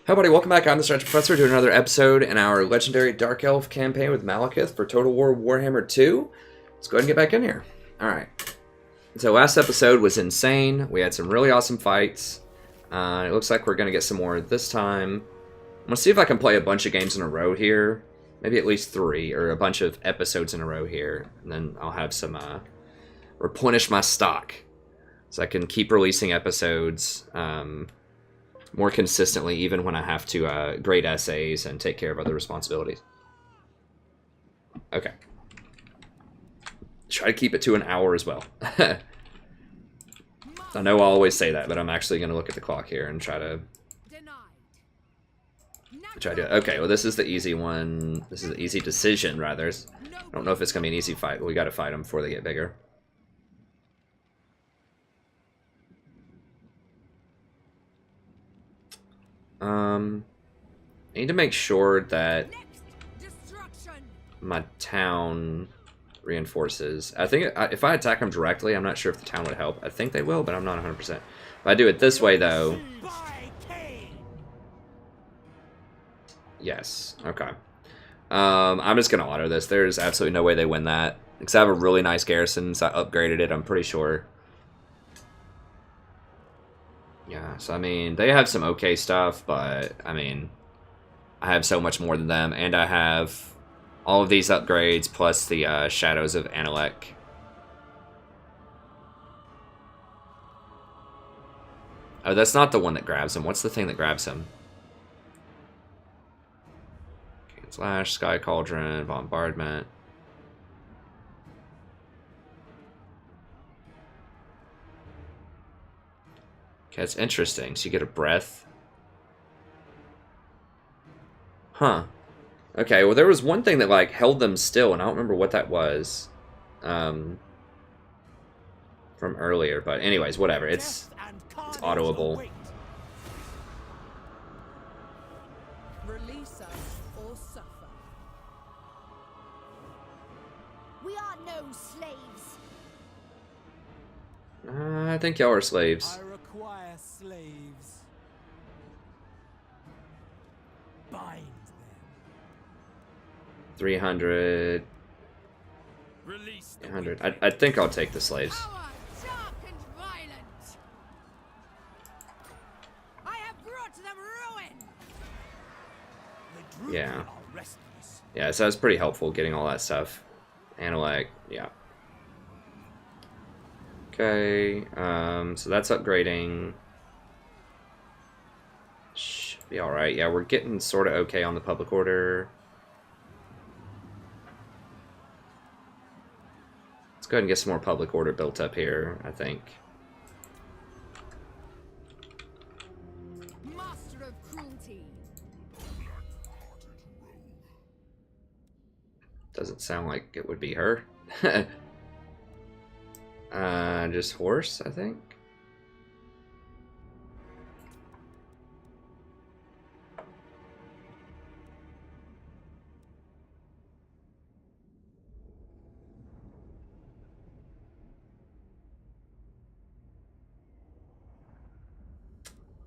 Hi everybody, welcome back. I'm the Stretch Professor doing another episode in our Legendary Dark Elf campaign with Malekith for Total War Warhammer 2. Let's go ahead and get back in here. Alright. So last episode was insane. We had some really awesome fights. It looks like we're going to get some more this time. I'm going to see if I can play a bunch of games in a row here. Maybe at least 3, or a bunch of episodes in a row here. And then I'll have some, replenish my stock. So I can keep releasing episodes, more consistently, even when I have to grade essays and take care of other responsibilities. Okay. Try to keep it to an hour as well. I know I always say that, but I'm actually going to look at the clock here and try to do it. Okay, well this is the easy one. This is the easy decision, rather. I don't know if it's going to be an easy fight, but we got to fight them before they get bigger. I need to make sure that my town reinforces. I think if I attack them directly, I'm not sure if the town would help. I think they will, but I'm not 100%. If I do it this way, though... Yes. Okay. I'm just going to auto this. There's absolutely no way they win that. Because I have a really nice garrison, so I upgraded it, I'm pretty sure. Yeah, so I mean, they have some okay stuff, but I mean, I have so much more than them, and I have all of these upgrades plus the Shadows of Analek. Oh, that's not the one that grabs him. What's the thing that grabs him? Slash, Sky Cauldron, Bombardment. Okay, that's interesting. So you get a breath. Huh. Okay, well there was one thing that like held them still, and I don't remember what that was. From earlier, but anyways, whatever. It's autoable. Release us or suffer. We are no slaves. I think y'all are slaves. I require slaves. Bind them. 300. Release 800. I think I'll take the slaves. Power, dark and violent. I have brought them ruin. the Yeah. are restless. Yeah, so that's pretty helpful getting all that stuff. Analog, yeah. Okay, so that's upgrading. Should be alright. Yeah, we're getting sort of okay on the public order. Let's go ahead and get some more public order built up here, I think. Master of cruelty. Doesn't sound like it would be her. Just horse, I think.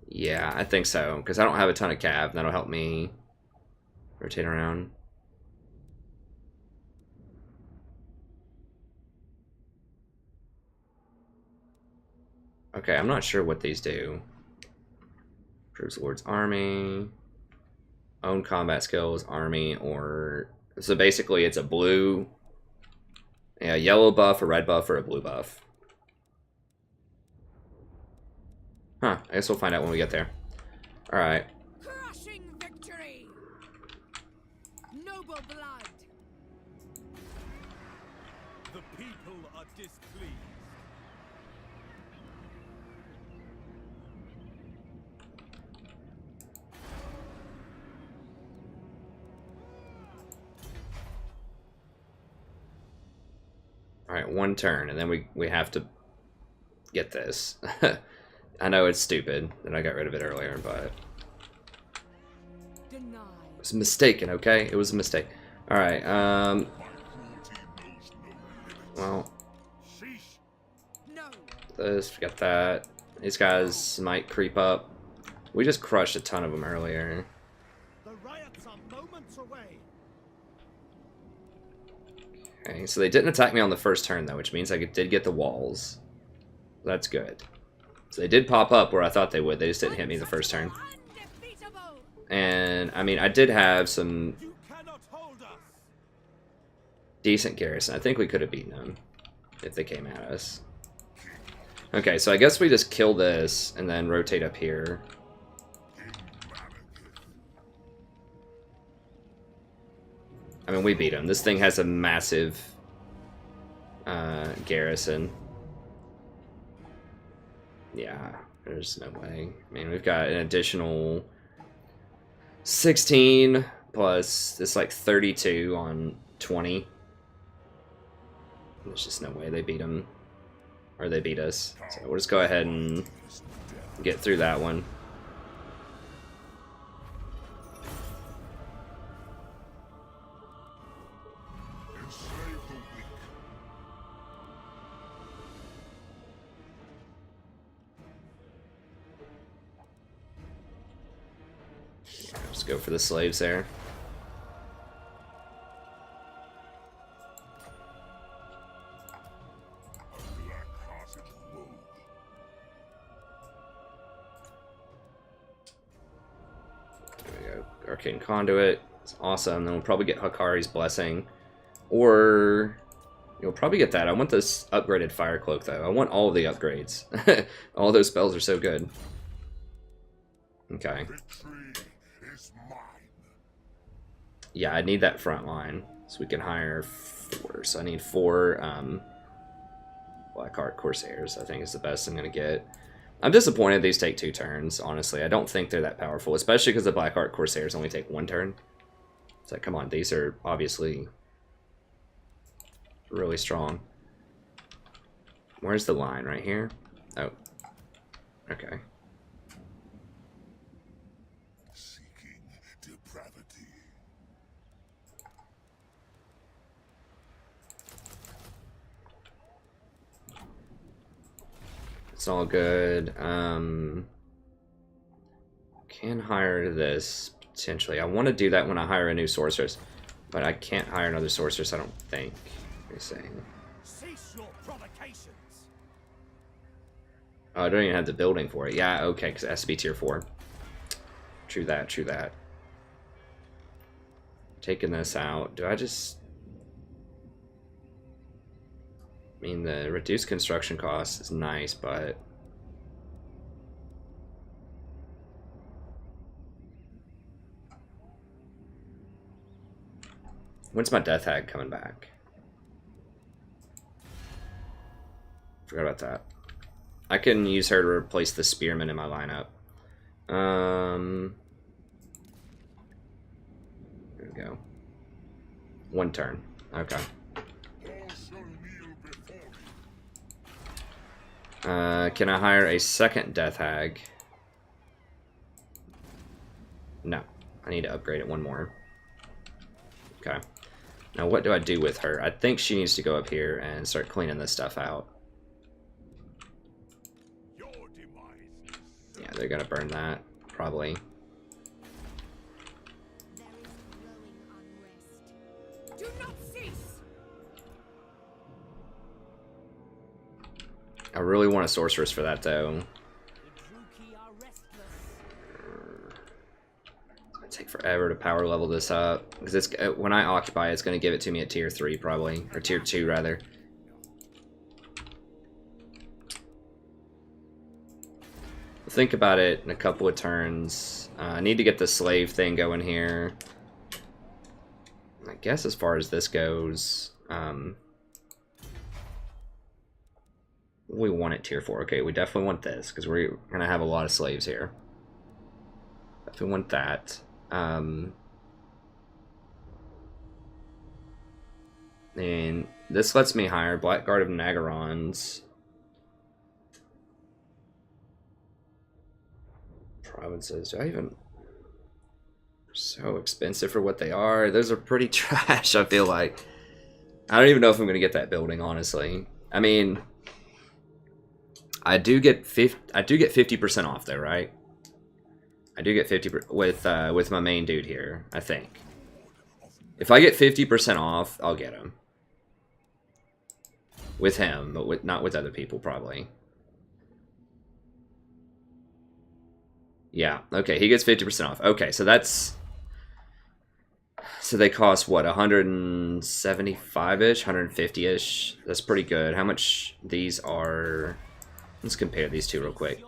Yeah, I think so, because I don't have a ton of cav. That'll help me rotate around. Okay, I'm not sure what these do. Proves Lord's Army. Own combat skills, army, or... So basically it's a blue... Yeah, yellow buff, a red buff, or a blue buff. Huh, I guess we'll find out when we get there. Alright. Crushing victory. Noble blood. The people are displeased. Alright, one turn, and then we have to get this. I know it's stupid that I got rid of it earlier, but... Denied. It was mistaken, okay? It was a mistake. Alright, well... No. This, forget that. These guys might creep up. We just crushed a ton of them earlier. The riots are moments away. Okay, so they didn't attack me on the first turn, though, which means I did get the walls. That's good. So they did pop up where I thought they would. They just didn't hit me the first turn. Undefeatable. And, I mean, I did have some You cannot hold us. decent garrison. I think we could have beaten them if they came at us. Okay, so I guess we just kill this and then rotate up here. I mean, we beat him. This thing has a massive garrison. Yeah, there's no way. I mean, we've got an additional 16 plus it's like 32 on 20. There's just no way they beat him. Or they beat us. So we'll just go ahead and get through that one. Just go for the slaves there. There we go. Arcane Conduit. It's awesome. Then we'll probably get Hakari's Blessing. Or you'll probably get that. I want this upgraded Fire Cloak, though. I want all of the upgrades. All those spells are so good. Okay. Yeah, I need that front line so we can hire 4. So I need 4 Blackheart Corsairs, I think is the best I'm going to get. I'm disappointed these take 2 turns, honestly. I don't think they're that powerful, especially because the Blackheart Corsairs only take 1 turn. It's like, come on, these are obviously really strong. Where's the line? Right here? Oh. Okay. It's all good. Can hire this, potentially. I want to do that when I hire a new sorceress, but I can't hire another sorceress, I don't think. You're saying. Cease your provocations. Oh, I don't even have the building for it. Yeah, okay, because it has to be tier 4. True that, true that. Taking this out. Do I just... I mean, the reduced construction cost is nice, but... When's my Death Hag coming back? Forgot about that. I can use her to replace the Spearman in my lineup. There we go. 1 turn. Okay. Can I hire a second Death Hag? No. I need to upgrade it 1 more. Okay. Now what do I do with her? I think she needs to go up here and start cleaning this stuff out. Yeah, they're gonna burn that, probably. Do not cease. I really want a sorceress for that, though. It's gonna take forever to power level this up, because it's when I occupy, it's gonna give it to me at tier 3 probably, or tier 2 rather. Think about it in a couple of turns. I need to get the slave thing going here. I guess as far as this goes, we want it tier 4. Okay, we definitely want this because we're gonna have a lot of slaves here. Definitely want that. And this lets me hire Blackguard of Nagarons. Provinces. Do I even... They're so expensive for what they are. Those are pretty trash, I feel like. I don't even know if I'm going to get that building, honestly. I mean, I do get 50% off though, right? I do get 50 with my main dude here, I think. If I get 50% off, I'll get him. With him, but not with other people, probably. Yeah, okay, he gets 50% off. Okay, so that's... So they cost, what, 175-ish? 150-ish? That's pretty good. How much these are... Let's compare these two real quick.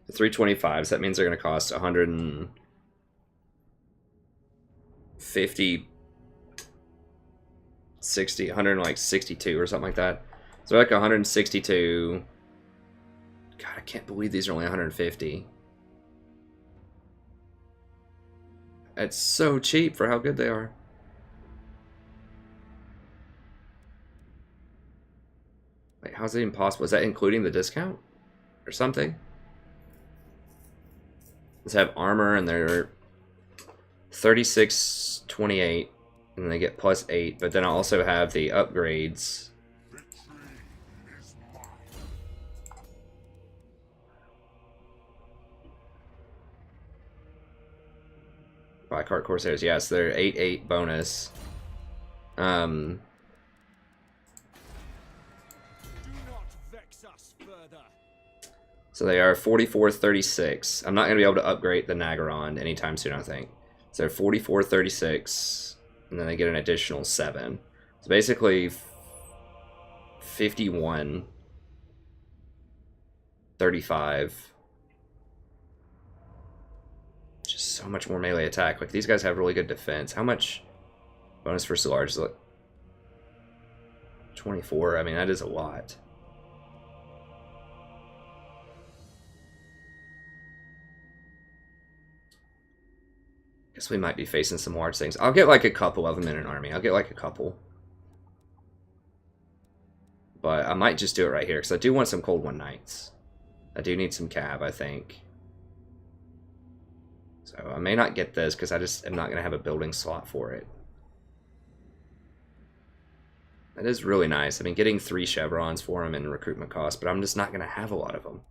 325, so that means they're going to cost 150... 60, 162 or something like that. So like 162... God, I can't believe these are only 150. It's so cheap for how good they are. Wait, how's it even possible? Is that including the discount? Or something? Let's have armor and they're 36.28 and they get plus 8, but then I also have the upgrades. Blackheart Corsairs, yes, they're 8/8 bonus. Do not vex us further. So they are 44.36. I'm not going to be able to upgrade the Nagaron anytime soon, I think. So they're 44.36, and then they get an additional 7. So basically 51.35. Just so much more melee attack. Like, these guys have really good defense. How much bonus for Solarge is it? 24. I mean, that is a lot. Guess we might be facing some large things. I'll get like a couple of them in an army. I'll get like a couple. But I might just do it right here, because I do want some Cold One Knights. I do need some cav, I think. So I may not get this because I just am not going to have a building slot for it. That is really nice. I mean, getting 3 chevrons for them in recruitment cost, but I'm just not going to have a lot of them.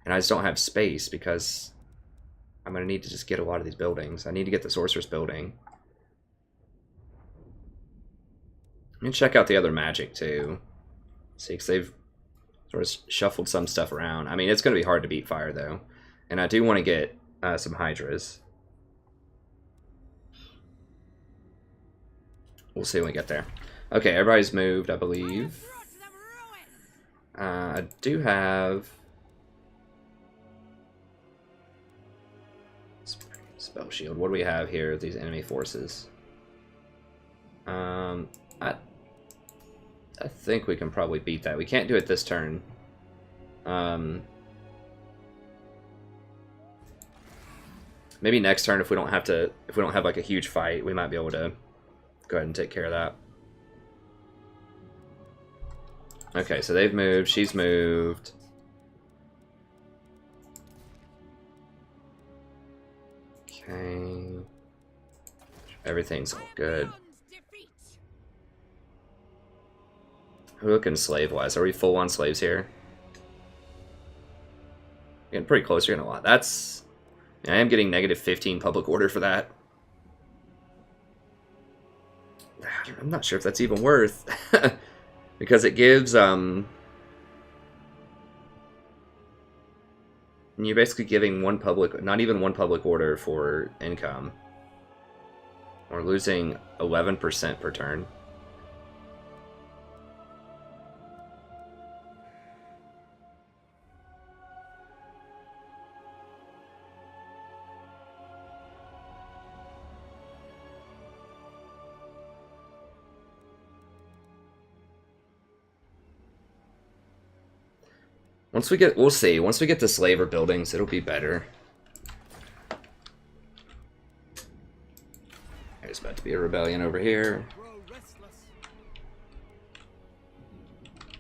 And I just don't have space because I'm going to need to just get a lot of these buildings. I need to get the Sorceress building. Let me check out the other magic too. See, because they've sort of shuffled some stuff around. I mean, it's going to be hard to beat fire though. And I do want to get some Hydras. We'll see when we get there. Okay, everybody's moved, I believe. I do have spell shield. What do we have here? These enemy forces. I think we can probably beat that. We can't do it this turn. Maybe next turn if we don't have like a huge fight, we might be able to go ahead and take care of that. Okay, so they've moved, she's moved. Okay. Everything's all good. We're looking slave-wise. Are we full on slaves here? Getting pretty close, you're getting a lot. That's... I am getting negative 15 public order for that. I'm not sure if that's even worth. Because it gives, you're basically giving one public, not even one public order for income. We're losing 11% per turn. Once we get, we'll see. Once we get to slaver buildings, it'll be better. There's about to be a rebellion over here.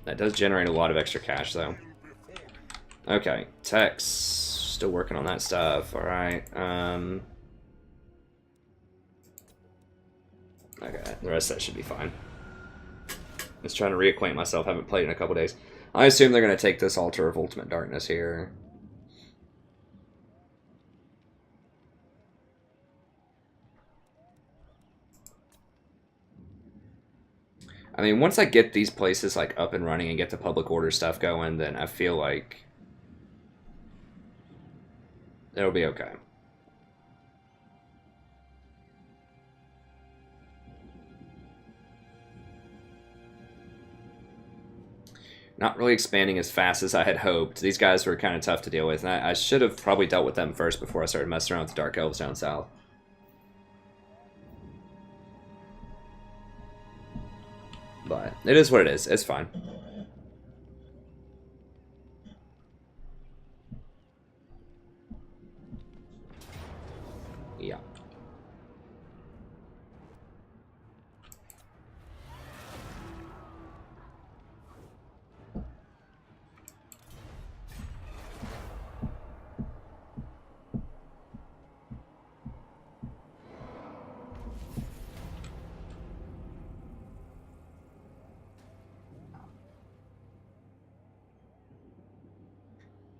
That does generate a lot of extra cash, though. Okay, Tex. Still working on that stuff. Alright. Okay, the rest of that should be fine. Just trying to reacquaint myself. Haven't played in a couple days. I assume they're going to take this Altar of Ultimate Darkness here. I mean, once I get these places like up and running and get the public order stuff going, then I feel like it'll be okay. Not really expanding as fast as I had hoped. These guys were kind of tough to deal with, and I should have probably dealt with them first before I started messing around with the Dark Elves down south. But it is what it is. It's fine. Yeah.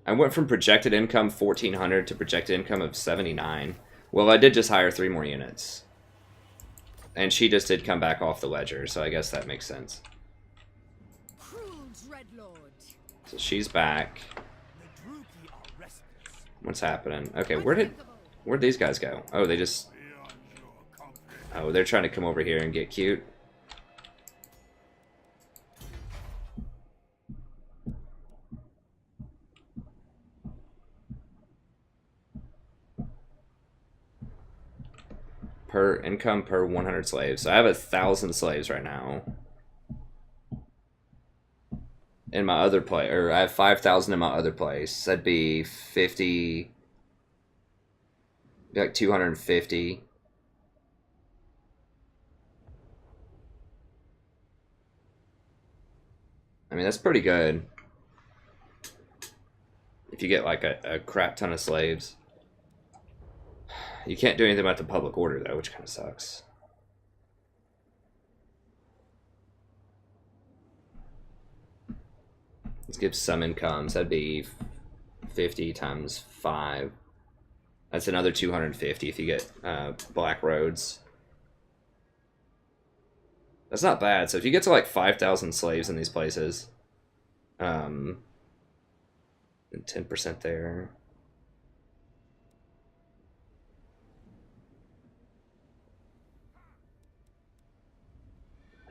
I went from projected income 1,400 to projected income of 79. Well, I did just hire 3 more units. And she just did come back off the ledger, so I guess that makes sense. Cruel Dreadlord. So she's back. What's happening? Okay, where'd these guys go? Oh, they just... Oh, they're trying to come over here and get cute. Per income per 100 slaves. So I have 1,000 slaves right now. In my other place, or I have 5,000 in my other place. That'd be 50, like 250. I mean, that's pretty good. If you get like a crap ton of slaves. You can't do anything about the public order, though, which kind of sucks. Let's give some incomes. That'd be 50 times 5. That's another 250 if you get black roads. That's not bad. So if you get to like 5,000 slaves in these places, and 10% there.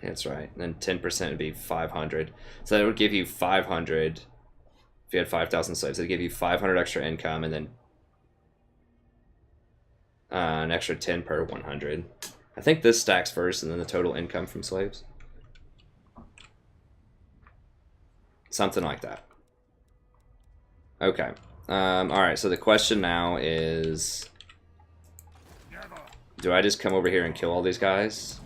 That's right. And then 10% would be 500. So that would give you 500. If you had 5,000 slaves, it'd give you 500 extra income, and then an extra 10 per 100. I think this stacks first, and then the total income from slaves. Something like that. Okay. Alright, so the question now is... Do I just come over here and kill all these guys?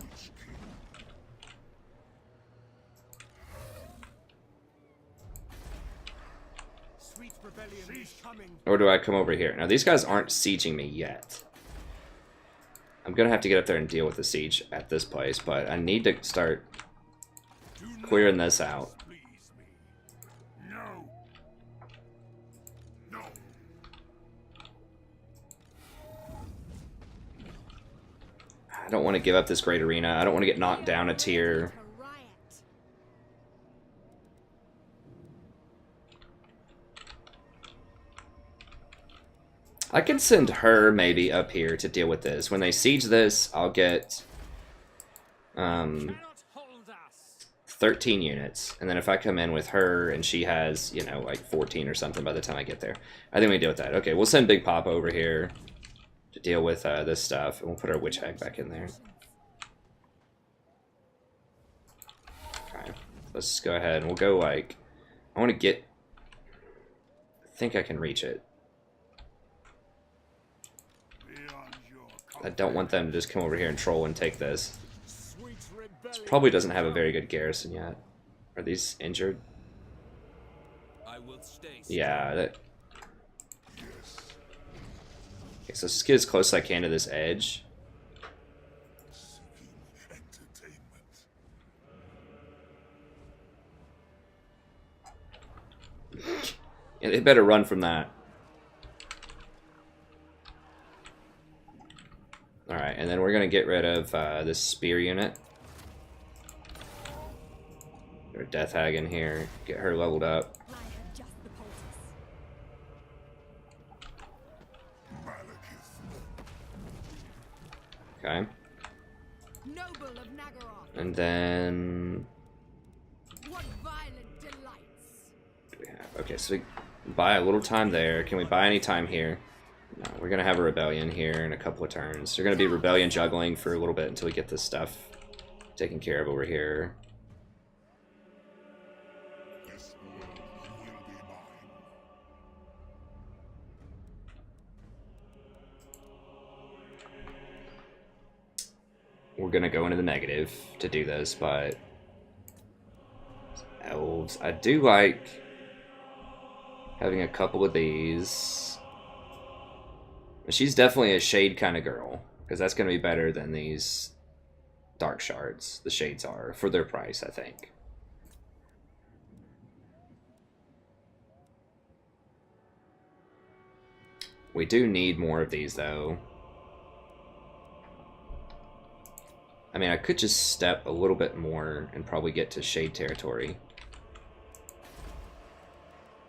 Or do I come over here? Now, these guys aren't sieging me yet. I'm going to have to get up there and deal with the siege at this place, but I need to start clearing this out. I don't want to give up this great arena. I don't want to get knocked down a tier. I can send her maybe up here to deal with this. When they siege this, I'll get 13 units. And then if I come in with her and she has, you know, like 14 or something by the time I get there. I think we deal with that. Okay, we'll send Big Papa over here to deal with this stuff. And we'll put our Witch Hag back in there. Okay, let's go ahead and we'll go like... I want to get... I think I can reach it. I don't want them to just come over here and troll and take this. This probably doesn't have a very good garrison yet. Are these injured? Yeah. That... Okay, so let's get as close as I can to this edge. Yeah, they better run from that. Alright, and then we're going to get rid of this spear unit. Get our Death Hag in here. Get her leveled up. I have just the poultice. Okay. Noble of Nagaroth. And then... What violent delights. What do we have? Okay, so we buy a little time there. Can we buy any time here? No, we're going to have a rebellion here in a couple of turns. We're going to be rebellion juggling for a little bit until we get this stuff taken care of over here. We're going to go into the negative to do this, but... Elves. I do like having a couple of these. She's definitely a shade kind of girl, because that's going to be better than these dark shards. The shades are, for their price, I think. We do need more of these, though. I mean, I could just step a little bit more and probably get to shade territory.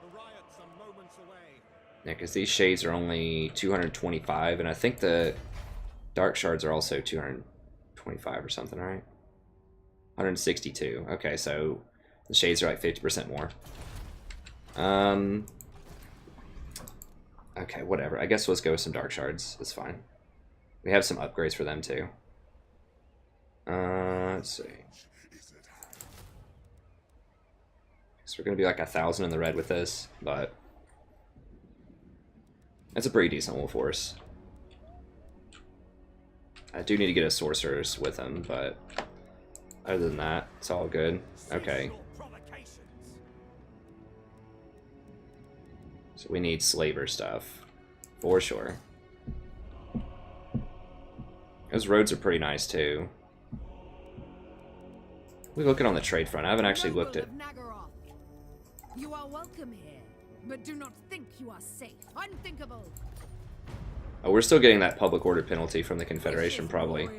The riots are moments away. Yeah, because these shades are only 225, and I think the dark shards are also 225 or something, right? 162. Okay, so the shades are like 50% more. Okay, whatever. I guess let's go with some dark shards. That's fine. We have some upgrades for them too. Let's see. So we're gonna be like 1,000 in the red with this, but that's a pretty decent wolf force. I do need to get a sorceress with him, but other than that, it's all good. Okay. So we need slaver stuff, for sure. Those roads are pretty nice too. We're looking on the trade front. I haven't actually looked at... You are welcome here, but do not think you are safe. Unthinkable. Oh, we're still getting that public order penalty from the Confederation, probably.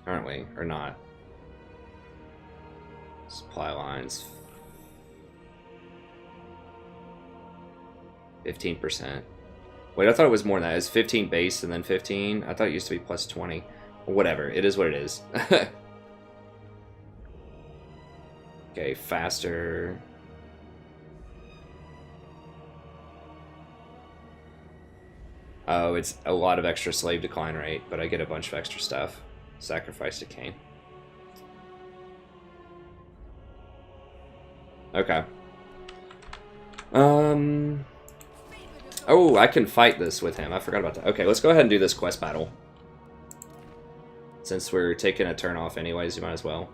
Aren't we? Or not? Supply lines. 15%. Wait, I thought it was more than that. It's 15 base and then 15. I thought it used to be plus 20. Well, whatever. It is what it is. Okay, faster. Oh, it's a lot of extra slave decline rate, but I get a bunch of extra stuff. Sacrifice to Cain. Okay. Oh, I can fight this with him. I forgot about that. Okay, let's go ahead and do this quest battle. Since we're taking a turn off anyways, you might as well.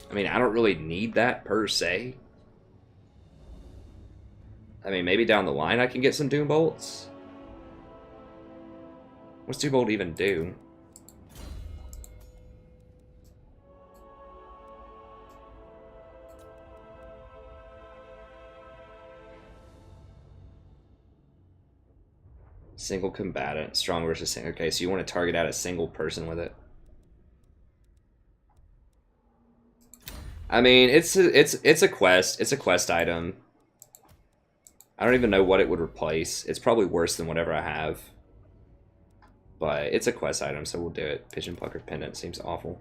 I mean, I don't really need that per se. I mean, maybe down the line I can get some Doom Bolts. What's Doom Bolt even do? Single combatant, strong versus single. Okay, so you want to target out a single person with it. I mean, it's a quest. It's a quest item. I don't even know what it would replace. It's probably worse than whatever I have. But it's a quest item, so we'll do it. Pigeon Plucker Pendant seems awful.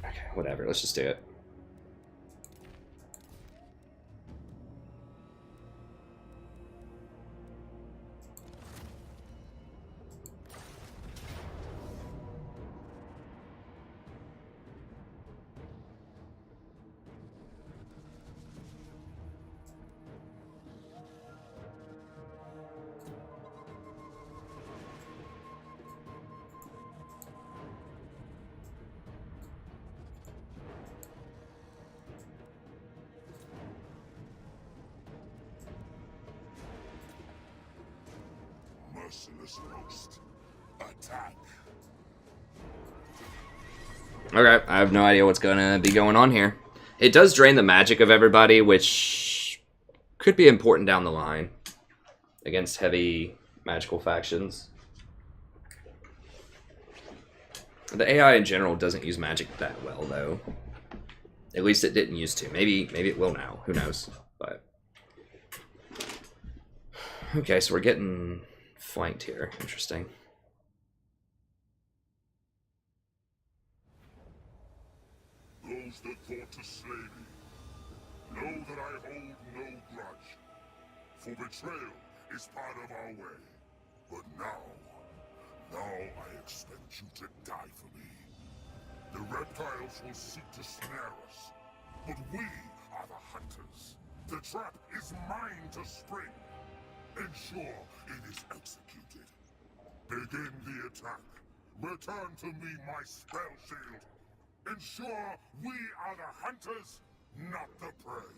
Okay, whatever. Let's just do it. Merciless host. Attack. Okay, I have no idea what's gonna be going on here. It does drain the magic of everybody, which could be important down the line against heavy magical factions. The AI in general doesn't use magic that well, though. At least it didn't used to. Maybe it will now. Who knows? But okay, so we're getting flanked here. Interesting. Those that thought to slay me, know that I hold no grudge. For betrayal is part of our way. But now I expect you to die for me. The reptiles will seek to snare us, but we are the hunters. The trap is mine to spring. Ensure it is executed. Begin the attack. Return to me my spell shield. Ensure we are the hunters, not the prey.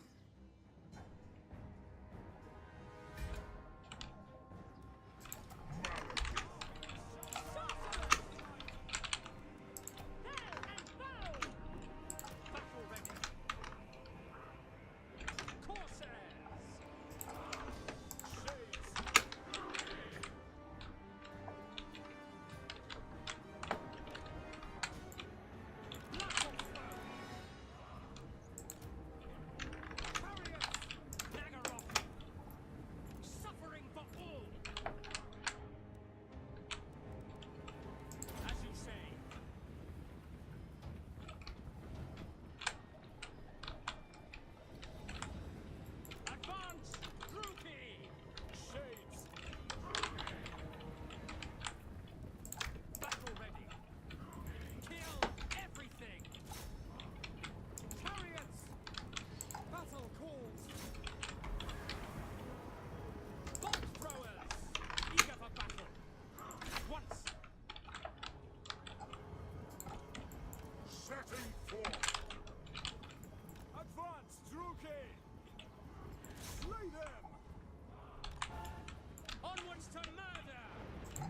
Onwards to murder!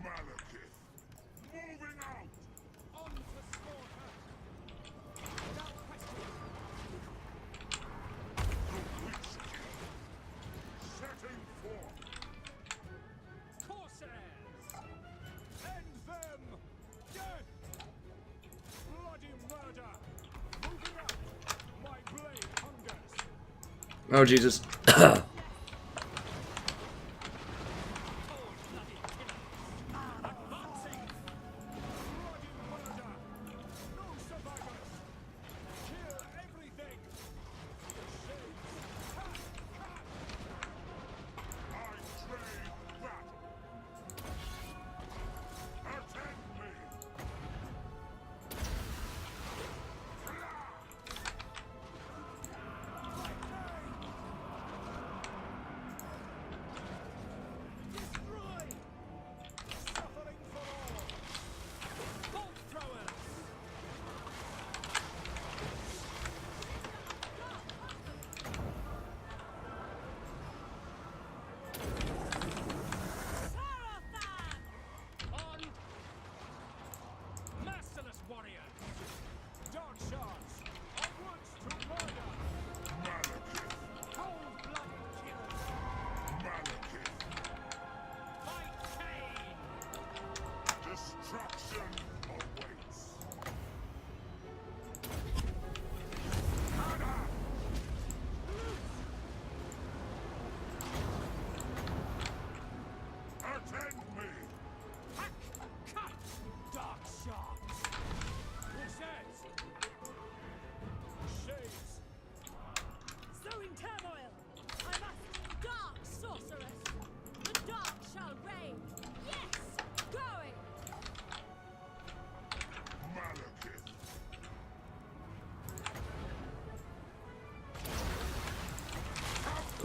Malekith, moving out! On to slaughter! Without question! The witch king, setting forth! Corsairs! End them! Death! Bloody murder! Moving out! My blade hungers! Oh, Jesus.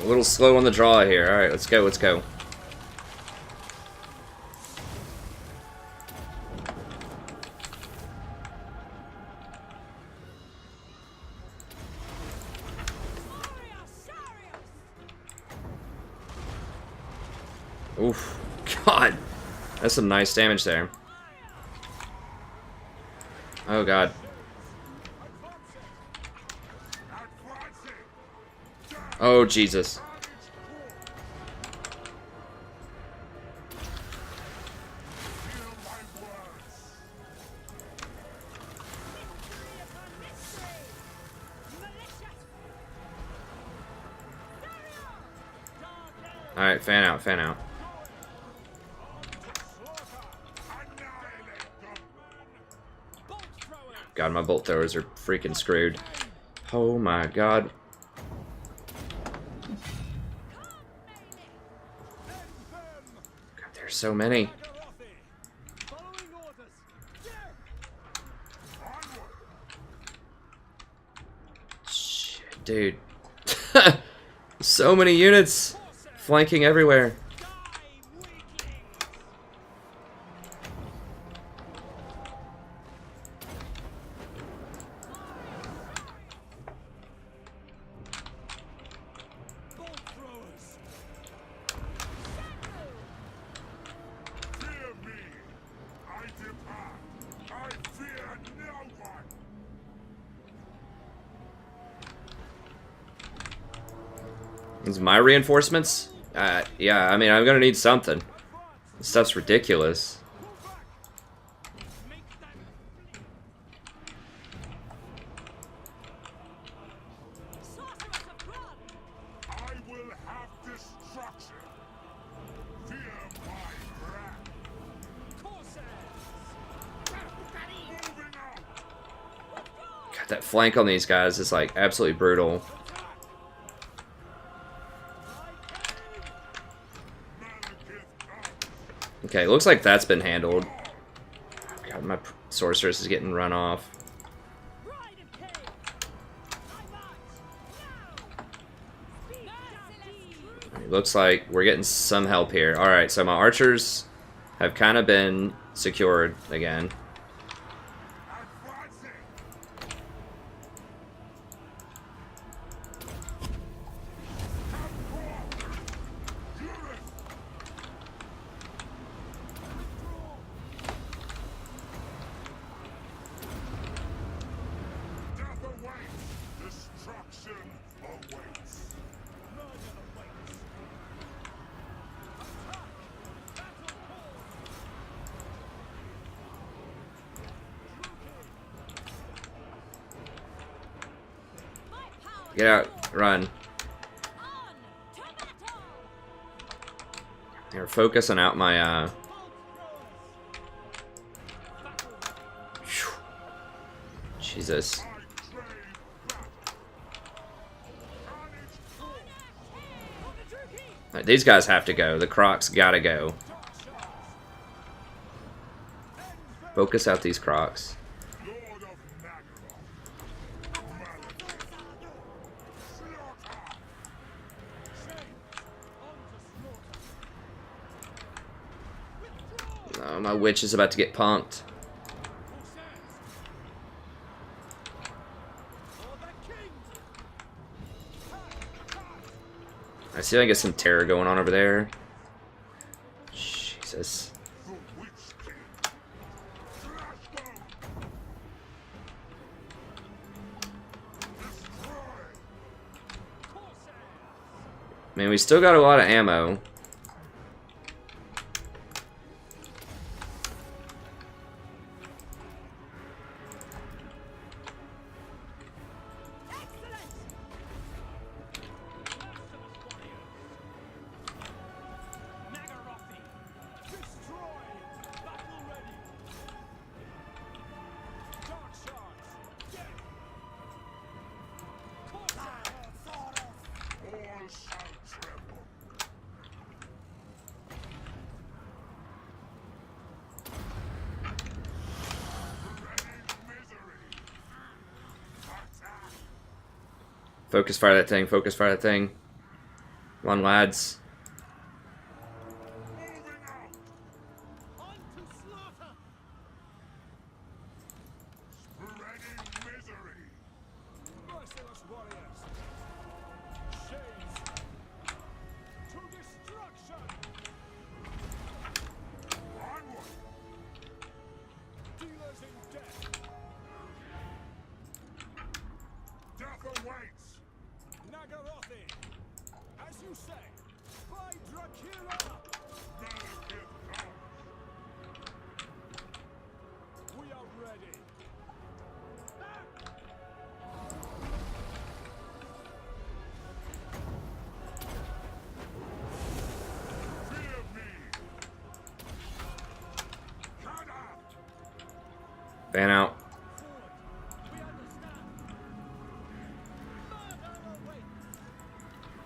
A little slow on the draw here. Alright, let's go, let's go. Oof. God. That's some nice damage there. Oh, God. Oh, Jesus. Alright, fan out, fan out. God, my bolt throwers are freaking screwed. Oh my god. God, there's so many. Shit, dude. So many units flanking everywhere. These my reinforcements? Yeah, I mean, I'm gonna need something. This stuff's ridiculous. I will have destruction. Fear my wrath. Moving out. God, that flank on these guys is like absolutely brutal. Okay, looks like that's been handled. God, my sorceress is getting run off. It looks like we're getting some help here. Alright, so my archers have kind of been secured again. Get out, run. Here, focusing out my, Jesus. Alright, these guys have to go. The Crocs gotta go. Focus out these Crocs. Oh, my witch is about to get punked. I see I get some terror going on over there. Jesus. I mean, we still got a lot of ammo. Focus fire that thing, focus fire that thing. Come on, lads. Fan out. We understand. Murder awaits.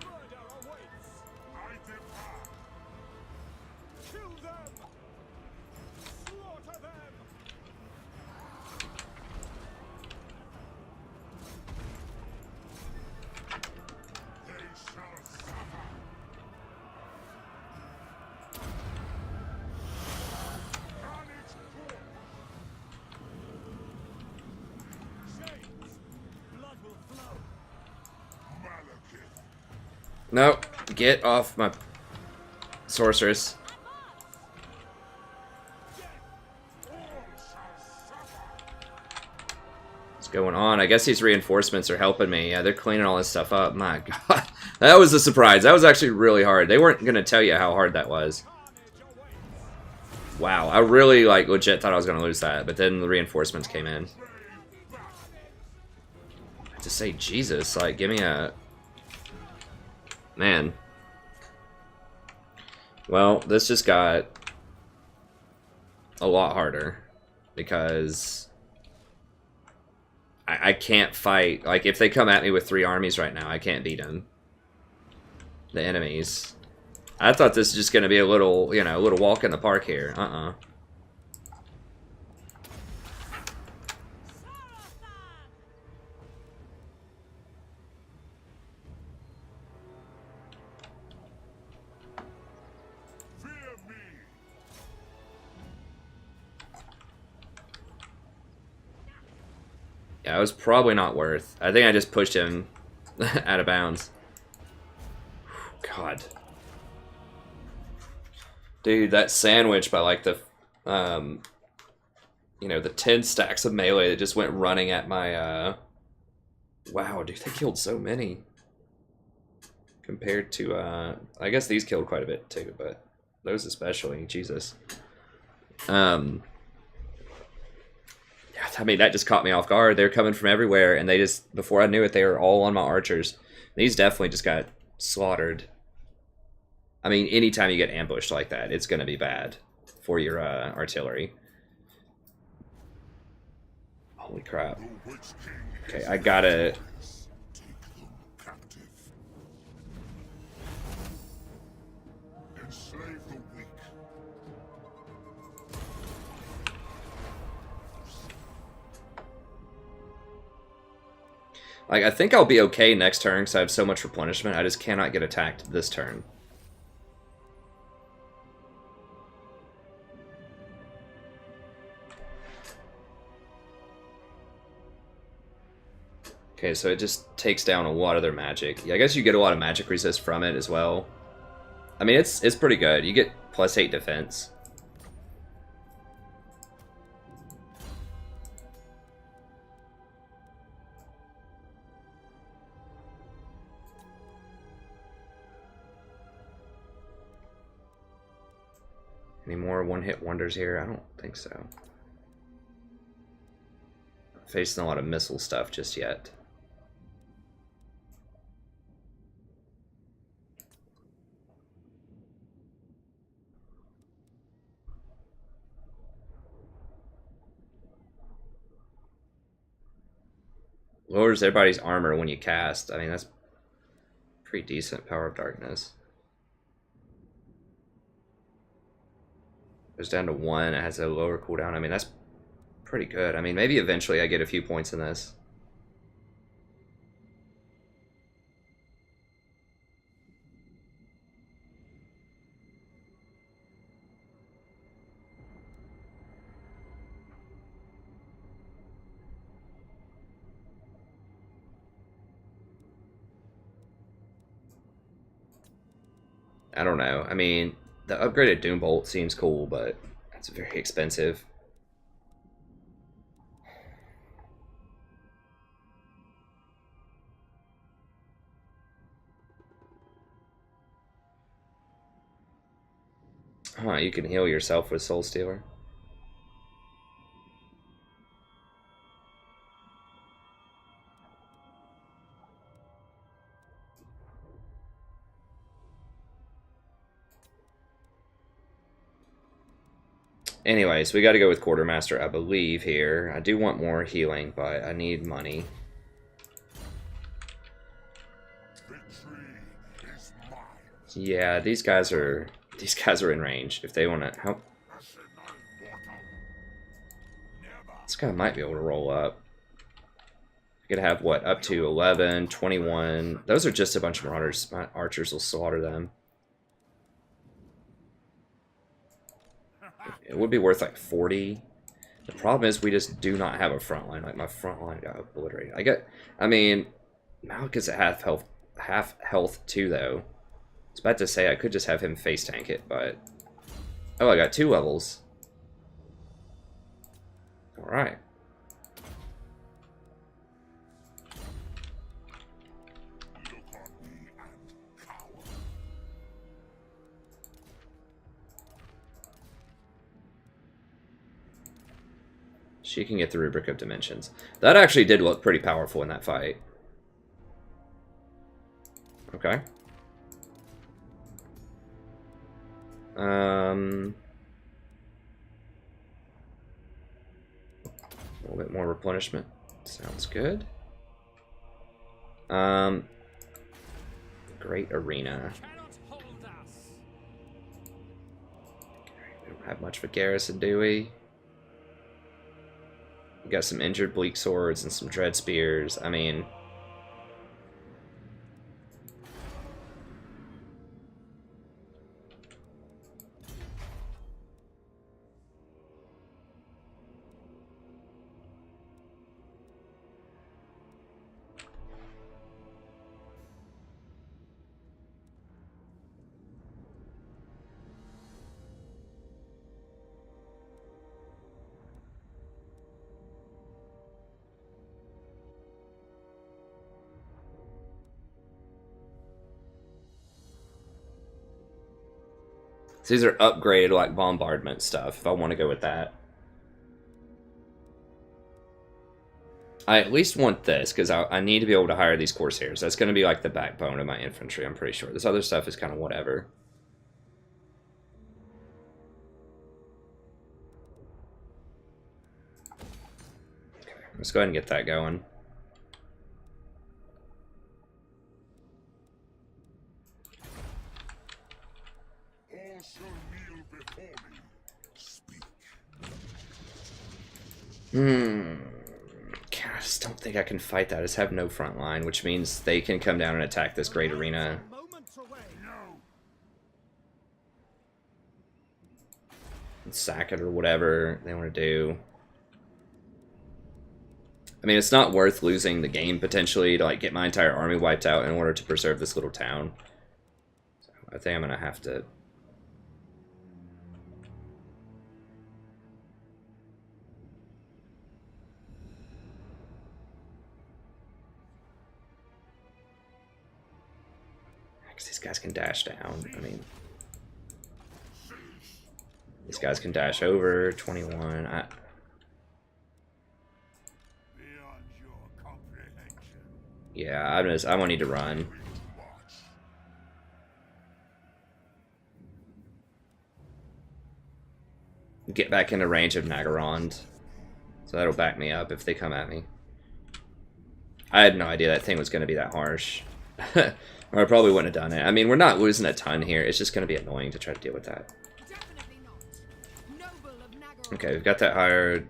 Murder awaits. I depart. Kill them. Slaughter them. They shall suffer. Carnage forth. Chains. Blood will flow. Malekith. No, get off my sorceress. All shall suffer. What's going on? I guess these reinforcements are helping me. Yeah, they're cleaning all this stuff up. My god. That was a surprise. That was actually really hard. They weren't going to tell you how hard that was. Wow, I really, like, legit thought I was going to lose that, but then the reinforcements came in. To say, Jesus, like, give me a... Man. Well, this just got a lot harder because I can't fight. Like, if they come at me with 3 armies right now, I can't beat them. The enemies. I thought this was just going to be a little, you know, a little walk in the park here. Fear me. Yeah, it was probably not worth. I think I just pushed him out of bounds. God. Dude, that sandwich by like the, you know, the 10 stacks of melee that just went running at my, wow, dude, they killed so many. Compared to, I guess these killed quite a bit too, but those especially, Jesus. Yeah, I mean, that just caught me off guard. They're coming from everywhere, and they just, before I knew it, they were all on my archers. These definitely just got slaughtered. I mean, anytime you get ambushed like that, it's going to be bad for your artillery. Holy crap. The Witch King Okay, I gotta... take them captive. Enslave the weak. Like, I think I'll be okay next turn because I have so much replenishment. I just cannot get attacked this turn. Okay, so it just takes down a lot of their magic. Yeah, I guess you get a lot of magic resist from it as well. I mean, it's pretty good. You get +8 defense. Any more one-hit wonders here? I don't think so. Not facing a lot of missile stuff just yet. Lowers everybody's armor when you cast. I mean, that's pretty decent power of darkness. Goes down to 1. It has a lower cooldown. I mean, that's pretty good. I mean, maybe eventually I get a few points in this. I don't know. I mean, the upgraded Doom Bolt seems cool, but it's very expensive. Huh, you can heal yourself with Soul Stealer. Anyways, we got to go with Quartermaster, I believe, here. I do want more healing, but I need money. Victory is mine. Yeah, these guys are in range. If they want to help, this guy might be able to roll up. You could have, what, up to 11, 21. Those are just a bunch of marauders. My archers will slaughter them. It would be worth like 40. The problem is we just do not have a front line. Like, my front line got obliterated. I mean, Malekith's at half health too, though. I was about to say I could just have him face tank it, but... Oh, I got 2 levels. Alright. Look on me and cower. She can get the Rubric of Dimensions. That actually did look pretty powerful in that fight. Okay. A little bit more replenishment. Sounds good. Great Arena. Cannot hold us. We don't have much of a garrison, do we? We got some injured Bleak Swords and some Dread Spears. I mean... So these are upgraded, like, bombardment stuff, if I want to go with that. I at least want this, because I need to be able to hire these Corsairs. That's going to be, like, the backbone of my infantry, I'm pretty sure. This other stuff is kind of whatever. Okay, let's go ahead and get that going. All shall kneel before me. Speak. I just don't think I can fight that. I just have no front line, which means they can come down and attack this great arena. Moments away. No. And sack it or whatever they want to do. I mean, it's not worth losing the game, potentially, to, like, get my entire army wiped out in order to preserve this little town. So I think I'm going to have to... Because these guys can dash down. I mean... These guys can dash over. 21. Beyond your comprehension. Yeah, I'm gonna need to run. Get back into range of Nagarond. So that'll back me up if they come at me. I had no idea that thing was going to be that harsh. Or I probably wouldn't have done it. I mean, we're not losing a ton here. It's just going to be annoying to try to deal with that. Definitely not. Noble of Nagaron. Okay, we've got that hired.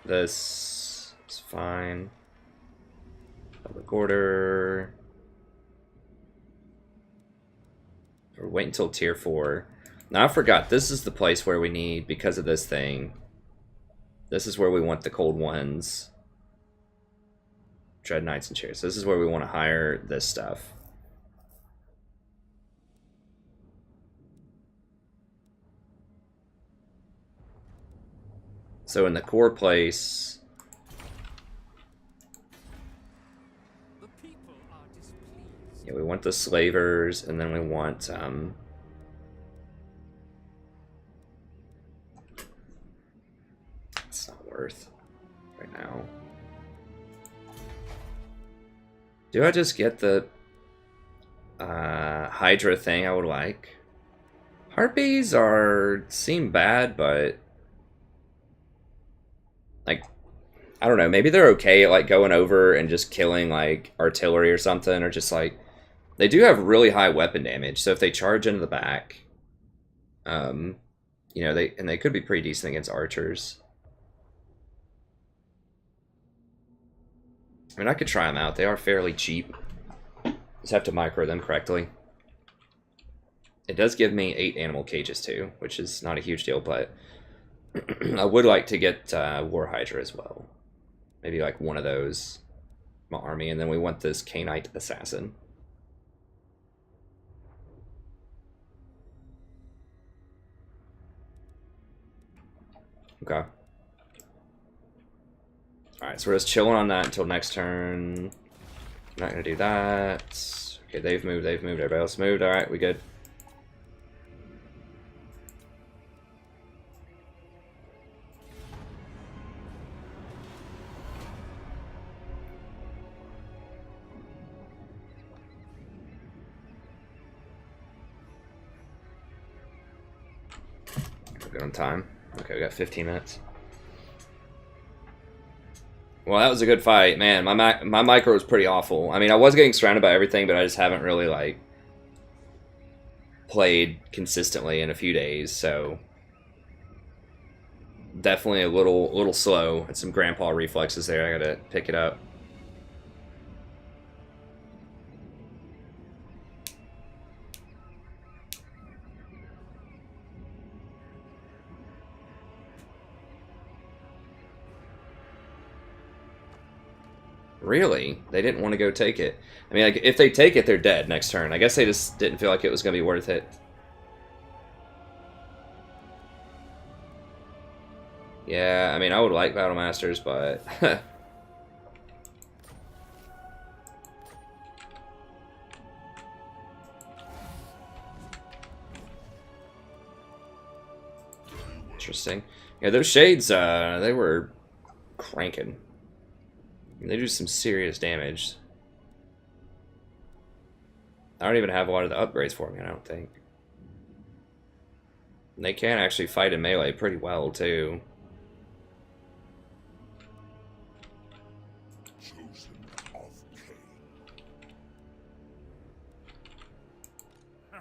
This is fine. Public order. We're waiting until tier 4. Now I forgot, this is the place where we need, because of this thing, this is where we want the cold ones. Dread Knights and Chairs. This is where we want to hire this stuff. So in the core place, The people are displeased. yeah, we want the slavers, and then we want it's not worth right now. Do I just get the Hydra thing I would like? Harpies seem bad, but like I don't know, maybe they're okay at like going over and just killing like artillery or something, or just like they do have really high weapon damage, so if they charge into the back, you know, they could be pretty decent against archers. I mean, I could try them out. They are fairly cheap. Just have to micro them correctly. It does give me 8 animal cages too, which is not a huge deal, but I would like to get War Hydra as well. Maybe like one of those, my army, and then we want this Canite Assassin. Okay. Alright, so we're just chilling on that until next turn. Not gonna do that. Okay, they've moved, everybody else moved. Alright, we good. We're good on time. Okay, we got 15 minutes. Well, that was a good fight, man. My micro was pretty awful. I mean, I was getting surrounded by everything, but I just haven't really like played consistently in a few days, so definitely a little slow. Had some grandpa reflexes there. I gotta pick it up. Really? They didn't want to go take it. I mean, like, if they take it, they're dead next turn. I guess they just didn't feel like it was going to be worth it. Yeah, I mean, I would like Battle Masters, but... Interesting. Yeah, those shades, they were cranking. They do some serious damage. I don't even have a lot of the upgrades for me, I don't think. And they can actually fight in melee pretty well, too. Chosen of Cain. I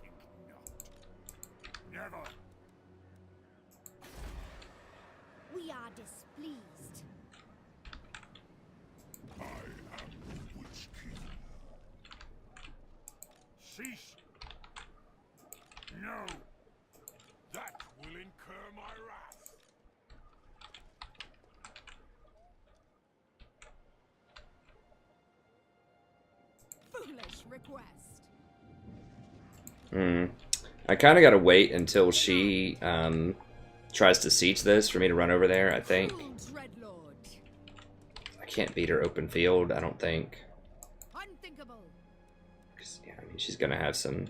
think not. Never. We are displeased. I am the Witch King. Cease. No. That will incur my wrath. Foolish request. I kind of got to wait until she tries to siege this for me to run over there, I think. Dreadlord. I can't beat her open field, I don't think. Unthinkable. 'Cause, yeah, I mean, she's going to have some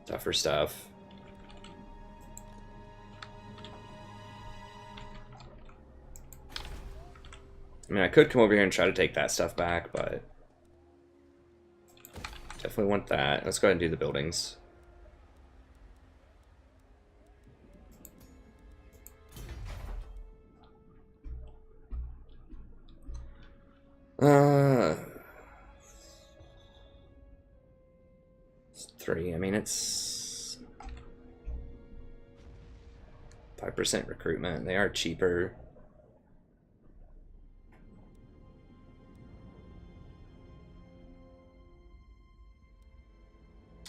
tougher stuff. I mean, I could come over here and try to take that stuff back, but definitely want that. Let's go ahead and do the buildings. It's 3. I mean, it's 5% recruitment. They are cheaper.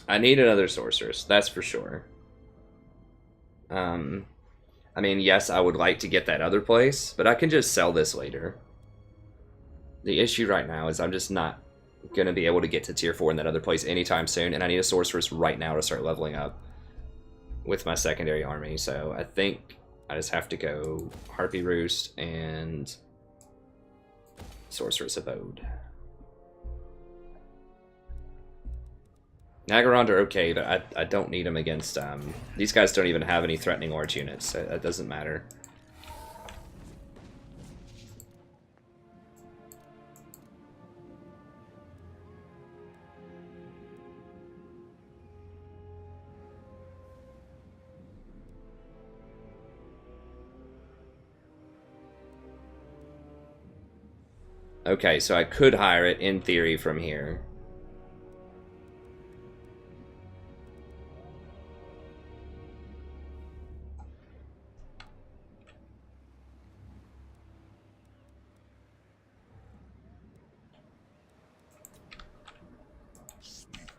I need another sorceress, that's for sure. I mean, yes, I would like to get that other place, but I can just sell this later. The issue right now is I'm just not going to be able to get to tier 4 in that other place anytime soon, and I need a sorceress right now to start leveling up with my secondary army, so I think I just have to go Harpy Roost and Sorceress Abode. Nagaronde are okay, but I don't need them against... these guys don't even have any threatening large units, so that doesn't matter. Okay, so I could hire it in theory from here. Speak.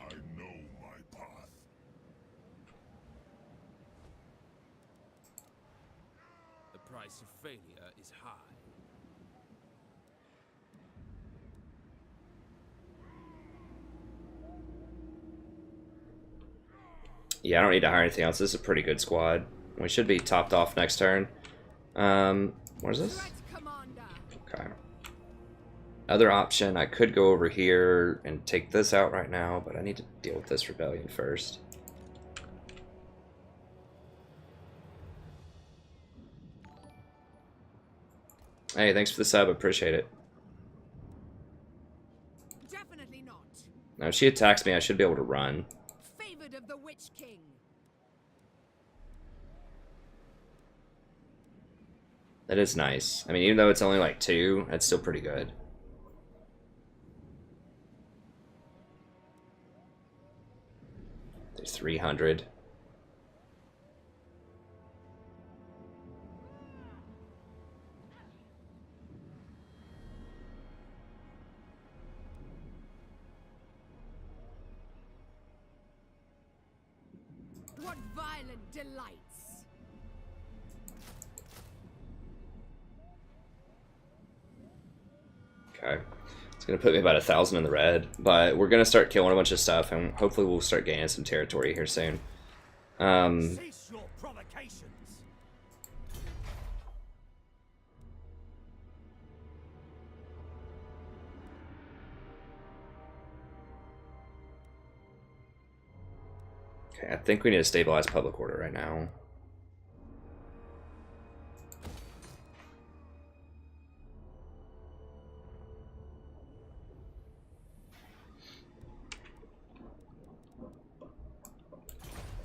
I know my path. The price of failure is high. Yeah, I don't need to hire anything else. This is a pretty good squad. We should be topped off next turn. What is this? Threat, Commander. Okay. Other option, I could go over here and take this out right now, but I need to deal with this rebellion first. Hey, thanks for the sub. Appreciate it. Definitely not. Now, if she attacks me, I should be able to run. Favored of the Witch King. That is nice. I mean, even though it's only like 2, that's still pretty good. There's 300. What violent delights. Okay. It's going to put me about 1,000 in the red, but we're going to start killing a bunch of stuff, and hopefully we'll start gaining some territory here soon. Cease your provocations. Okay, I think we need to stabilize public order right now.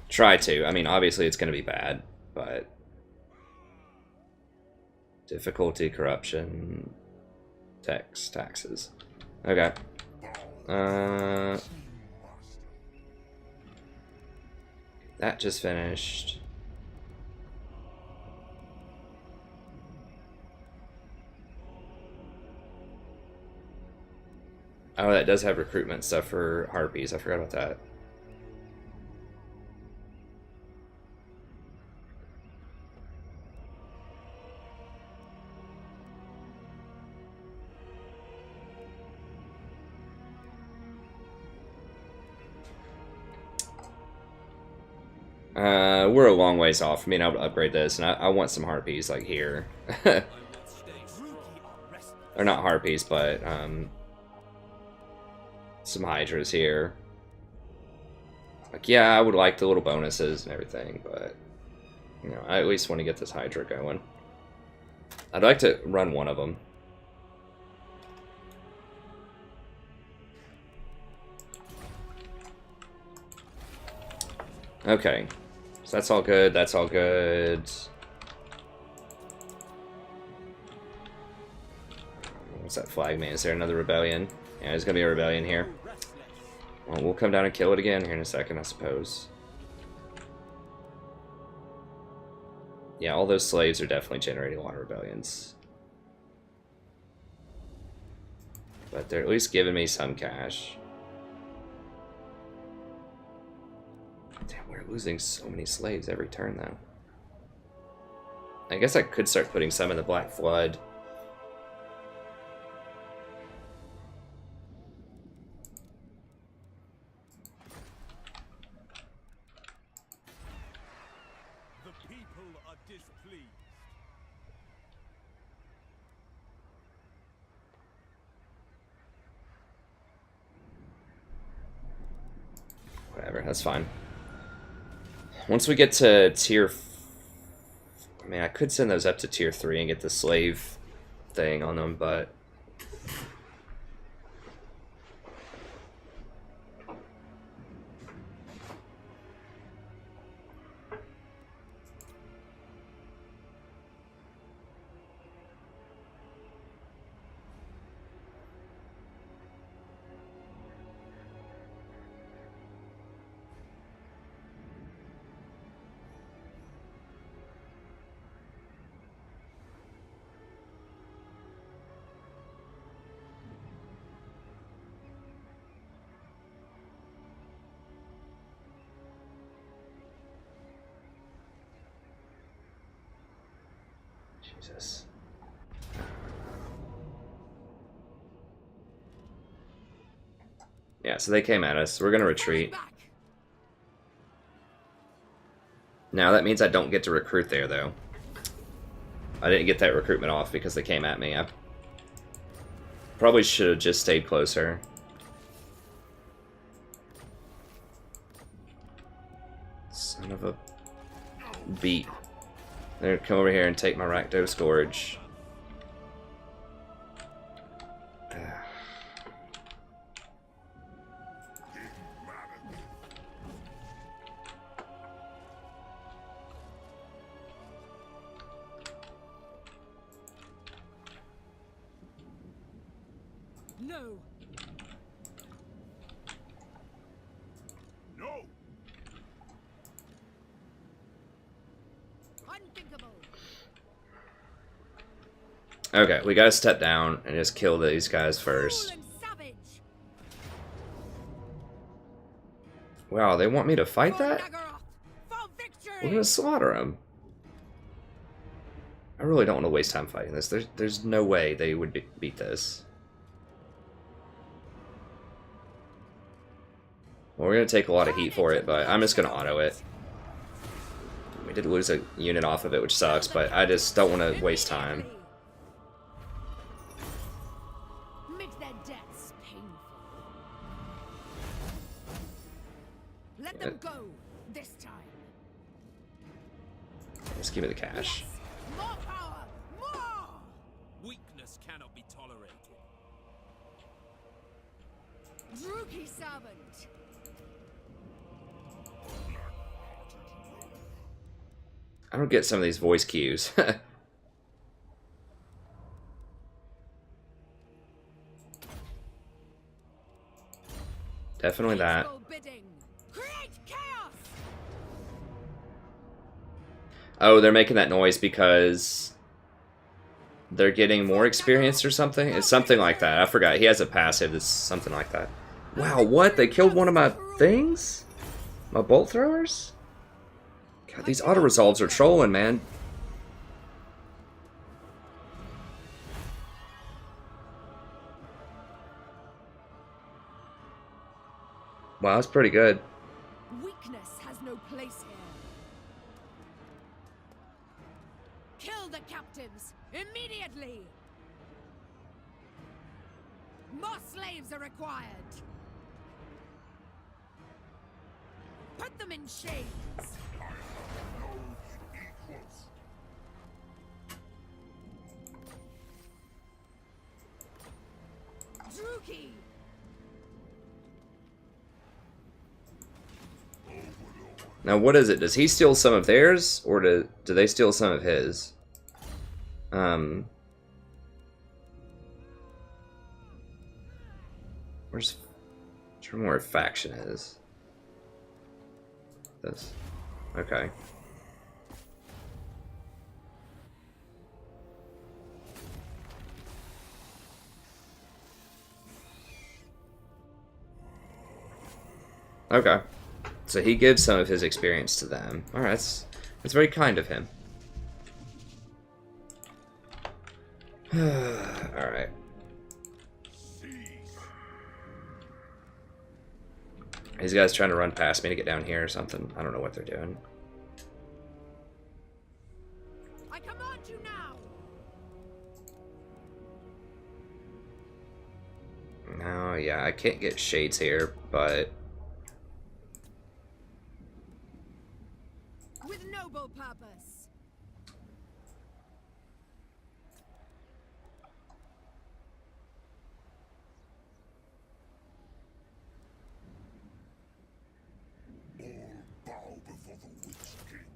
Try to. I mean, obviously it's going to be bad, but... Difficulty, corruption, taxes. Okay. That just finished. Oh, that does have recruitment stuff for harpies. I forgot about that. We're a long ways off from being able to upgrade this, and I want some harpies, like, here. Or not harpies, but, some hydras here. Like, yeah, I would like the little bonuses and everything, but, you know, I at least want to get this hydra going. I'd like to run one of them. Okay. So that's all good, that's all good. What's that flag man? Is there another rebellion? Yeah, there's gonna be a rebellion here. Well, we'll come down and kill it again here in a second, I suppose. Yeah, all those slaves are definitely generating a lot of rebellions. But they're at least giving me some cash. Damn, we're losing so many slaves every turn, though. I guess I could start putting some in the Black Flood. The people are displeased. Whatever, that's fine. Once we get to tier... I mean, I could send those up to tier 3 and get the slave thing on them, but... Jesus. Yeah, so they came at us. We're gonna retreat. Back. Now that means I don't get to recruit there, though. I didn't get that recruitment off because they came at me. I probably should have just stayed closer. Son of a beat. They're gonna come over here and take my Rakdos Gorge. No. No! Unthinkable. Okay, we gotta step down and just kill these guys first. Cruel and savage. Wow, they want me to fight For that? Nagaroth, for victory. We're gonna slaughter them. I really don't want to waste time fighting this. There's no way they would beat this. Well, we're gonna take a lot of heat for it, but I'm just gonna auto it. We did lose a unit off of it, which sucks, but I just don't want to waste time. Make their deaths painful. Let them go this time. Just give me the cash. More power! More! Weakness cannot be tolerated. Druki servant. I don't get some of these voice cues. Definitely that. Peaceful bidding. Create chaos. Oh, they're making that noise because they're getting more experience or something? It's something like that. I forgot. He has a passive that's something like that. Wow, what? They killed one of my things? My bolt throwers? God, these auto-resolves are trolling, man. Wow, that's pretty good. Weakness has no place here. Kill the captives immediately. More slaves are required. Put them in chains. Druki. Now, what is it? Does he steal some of theirs, or do they steal some of his? Where's... I'm trying to remember where faction is. This. Okay. Okay. So he gives some of his experience to them. Alright, that's very kind of him. Alright. These guys trying to run past me to get down here or something. I don't know what they're doing. I command you now. No, yeah, I can't get shades here, but... With noble purpose. All bow before the Witch King.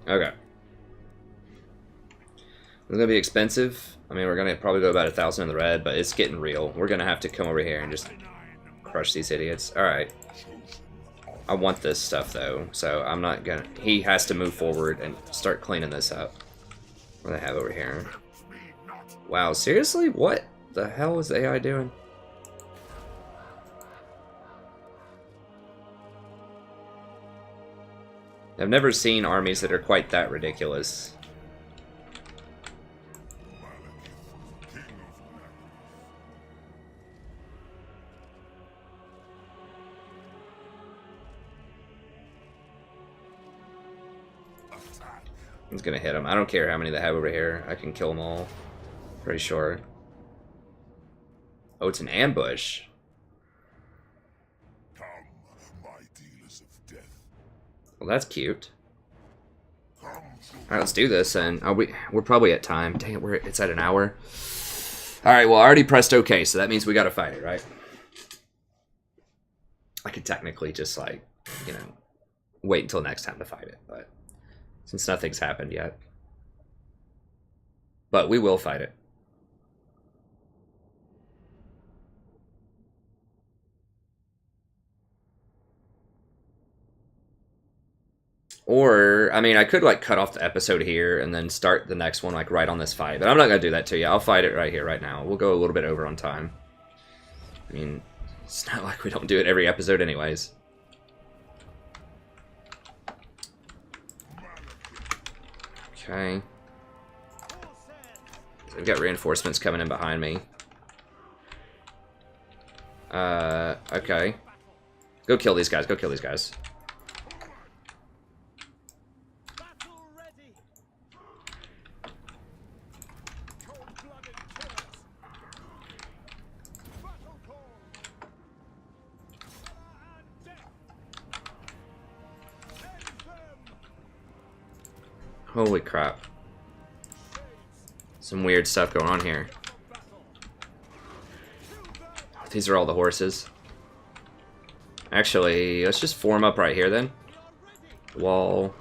Okay. It's gonna be expensive. I mean, we're gonna probably go about 1,000 in the red, but it's getting real. We're gonna have to come over here and just crush these idiots. Alright. I want this stuff, though, so I'm not gonna... He has to move forward and start cleaning this up. What do they have over here? Wow, seriously? What the hell is the AI doing? I've never seen armies that are quite that ridiculous. He's gonna hit him. I don't care how many they have over here. I can kill them all. Pretty sure. Oh, it's an ambush. Come, my dealers of death. Well, that's cute. Come to Alright, let's do this, and we're probably at time. Dang it, it's at an hour. Alright, well, I already pressed OK, so that means we gotta fight it, right? I could technically just, like, you know, wait until next time to fight it, but since nothing's happened yet. But we will fight it. Or, I mean, I could, like, cut off the episode here and then start the next one, like, right on this fight. But I'm not going to do that to you. I'll fight it right here, right now. We'll go a little bit over on time. I mean, it's not like we don't do it every episode anyways. Okay. We've got reinforcements coming in behind me. Okay. Go kill these guys. Go kill these guys. Holy crap. Some weird stuff going on here. These are all the horses. Actually, let's just form up right here then. Wall.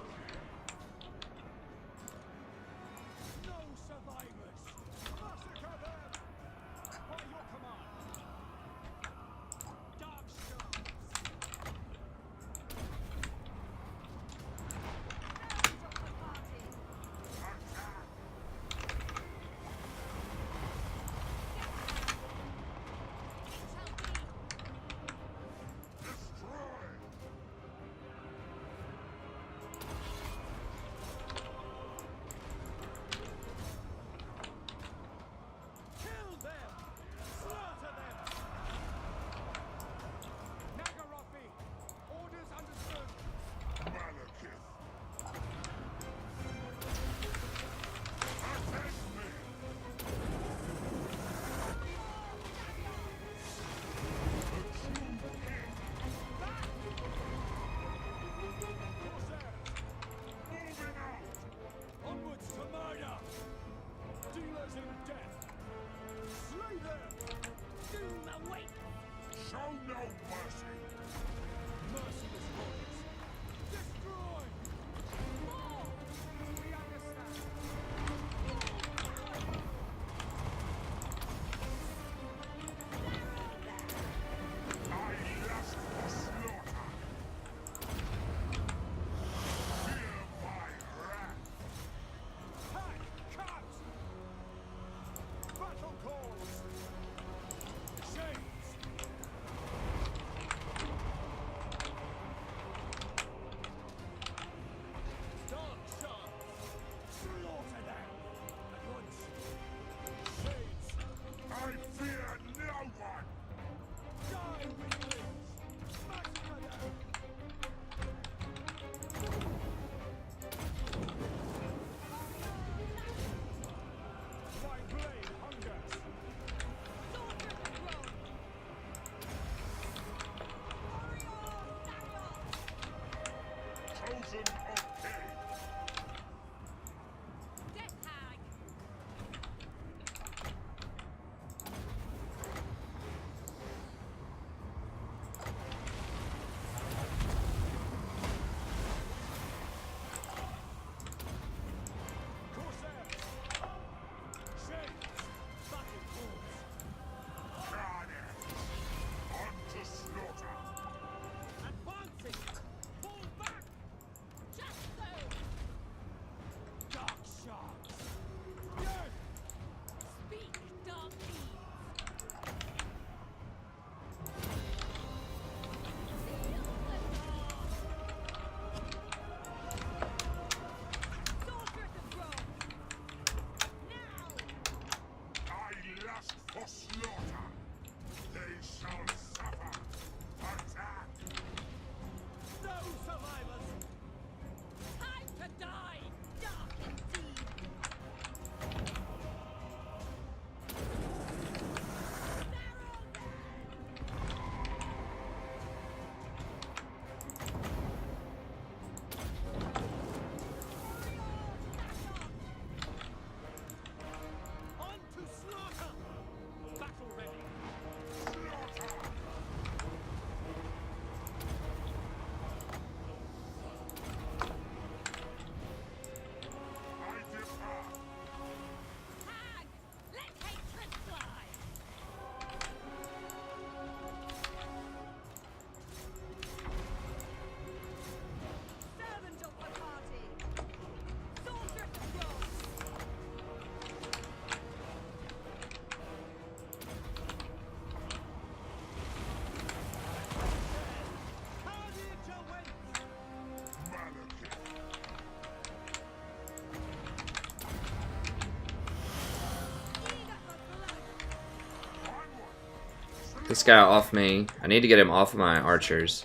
this guy off me. I need to get him off of my archers.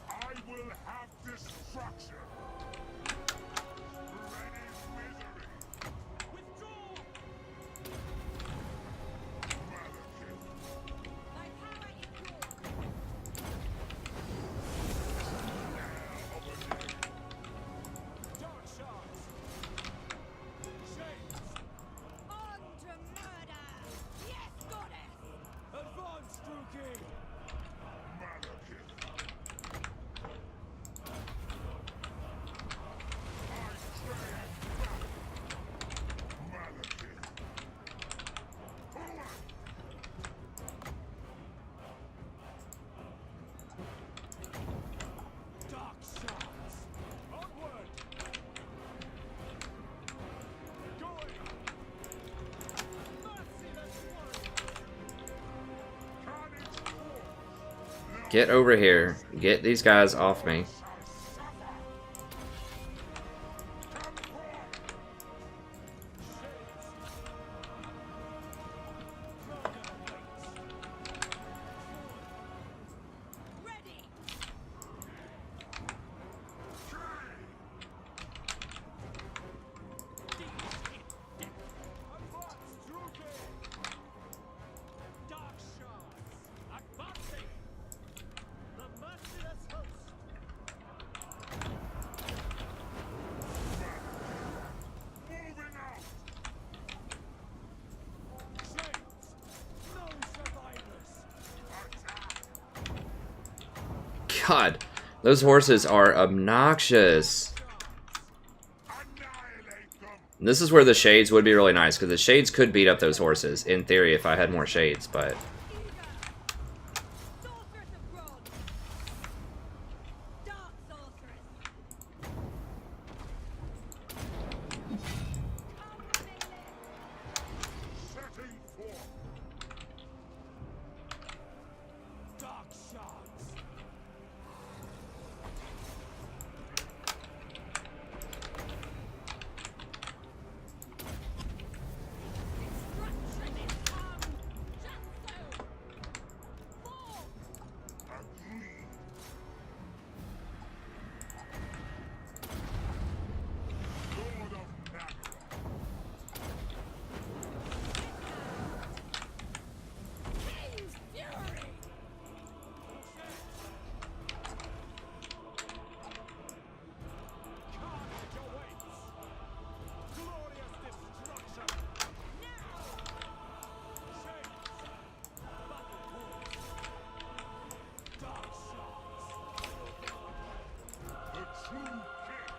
I will have destruction. Ready misery. Withdraw. Dark shards. Shades. On to murder! Yes, goddess! Advance, Druki. Dark shards. Onward. Going. Merciless one. Get over here. Get these guys off me. Ready! Advance, Druki. Dark shards. Advancing. The merciless host. Moving out. Shades. No survivors. God, those horses are obnoxious. Annihilate them. This is where the shades would be really nice, because the shades could beat up those horses, in theory, if I had more shades, but... Sorceress of Bronze! Dark sorceress! Setting forth. Dark shards. Destruction is come! Just so! Fall! Agreed. Lord of Nagara. King's fury! Carnage awaits. Glorious destruction. Shades. Battle horse. Dark shards. The true king.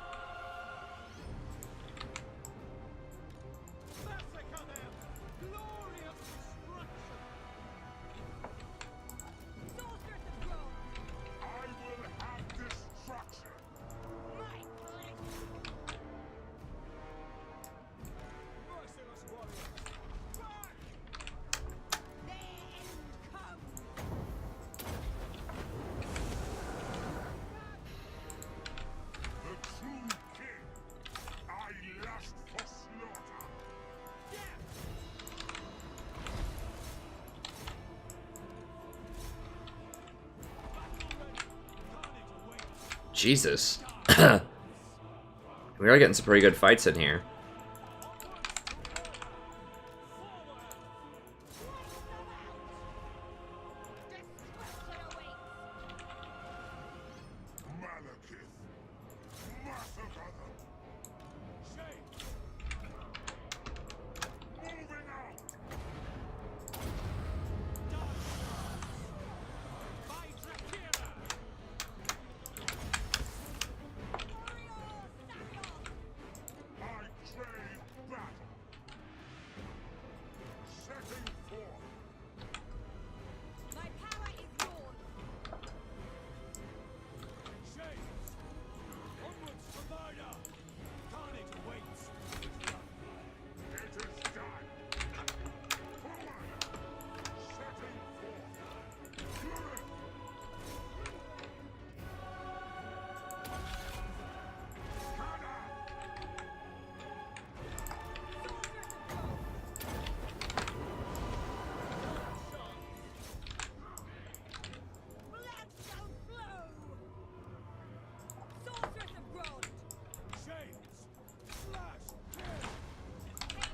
Massacre them. Glorious destruction. Sorceress of Bronze! I will have destruction. My flesh! Merciless warriors. Back. Their end comes! The true king. I lust for slaughter. Jesus. We are getting some pretty good fights in here. Destruction awaits! Malekith. Massacre them. Shades. Moving out. Dark shards. By Drakira. I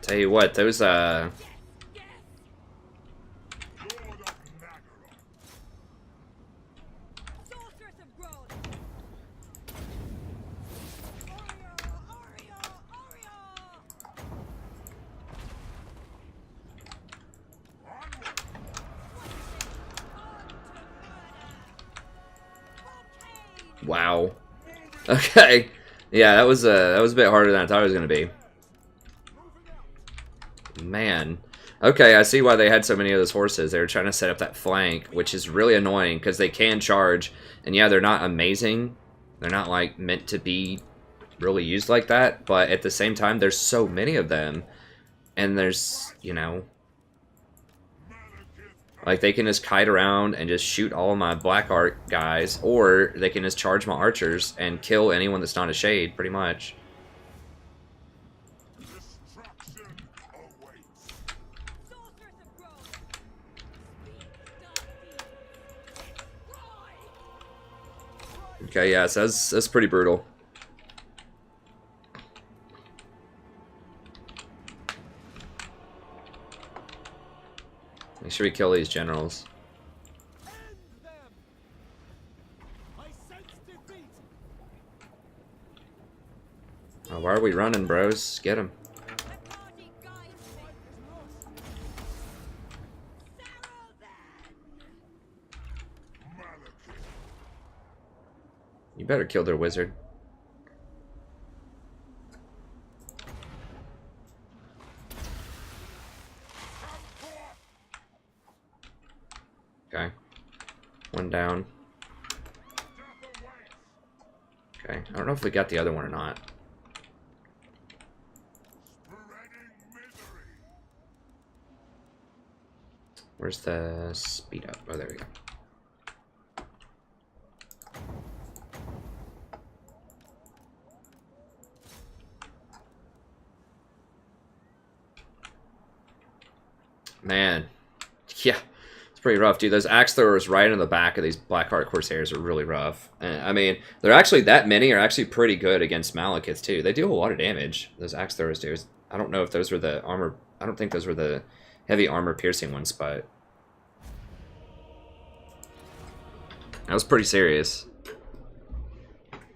Tell you what, those Lord of Nagaroth. Sorceress of Grod! Aria! wow. Okay. Yeah, that was a bit harder than I thought it was gonna be. Man. Okay, I see why they had so many of those horses. They were trying to set up that flank, which is really annoying because they can charge. And yeah, they're not amazing. They're not like meant to be really used like that. But at the same time, there's so many of them. And there's, you know, like they can just kite around and just shoot all of my black art guys. Or they can just charge my archers and kill anyone that's not a shade, pretty much. Destruction awaits. Sorceress of Grod! Okay, yeah, so that's pretty brutal. Make sure we kill these generals. End them! I sense defeat! Oh, why are we running, bros? Get him. The party guides me! Sarrow then! Malekith. You better kill their wizard. Okay. One down. Okay. I don't know if we got the other one or not. Spreading misery. Where's the speed up? Oh, there we go. Man. Yeah. It's pretty rough, dude. Those axe throwers right in the back of these Blackheart Corsairs are really rough. And, I mean, they're actually, that many are actually pretty good against Malekith, too. They do a lot of damage, those axe throwers do. I don't know if those were the armor... I don't think those were the heavy armor piercing ones, but... that was pretty serious.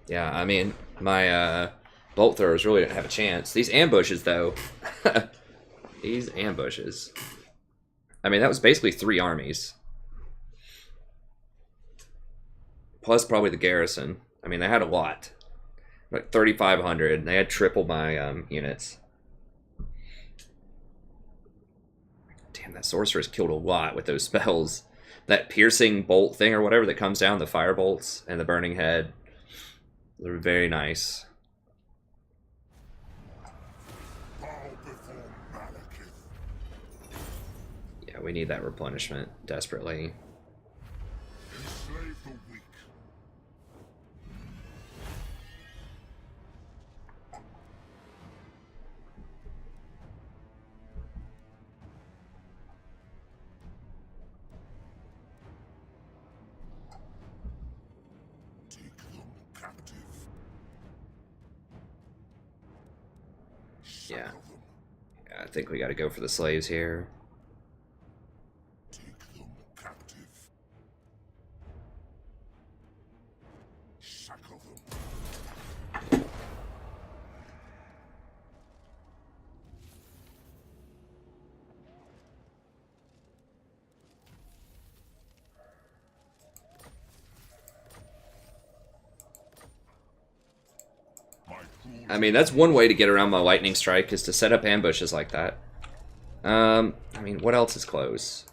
Yeah, I mean, my bolt throwers really didn't have a chance. These ambushes, though... these ambushes... I mean, that was basically 3 armies. Plus probably the garrison. I mean, they had a lot. Like 3,500. They had triple my units. Damn, that sorceress killed a lot with those spells. That piercing bolt thing or whatever that comes down, the fire bolts and the burning head. They're very nice. Bow before Malekith. Yeah, we need that replenishment desperately. Enslave the weak. Take them captive. Yeah. Shackle them. Yeah, I think we got to go for the slaves here. Take them captive. Shackle them. My cruel I mean, that's one way to get around my lightning strike is to set up ambushes like that. I mean, what else is close?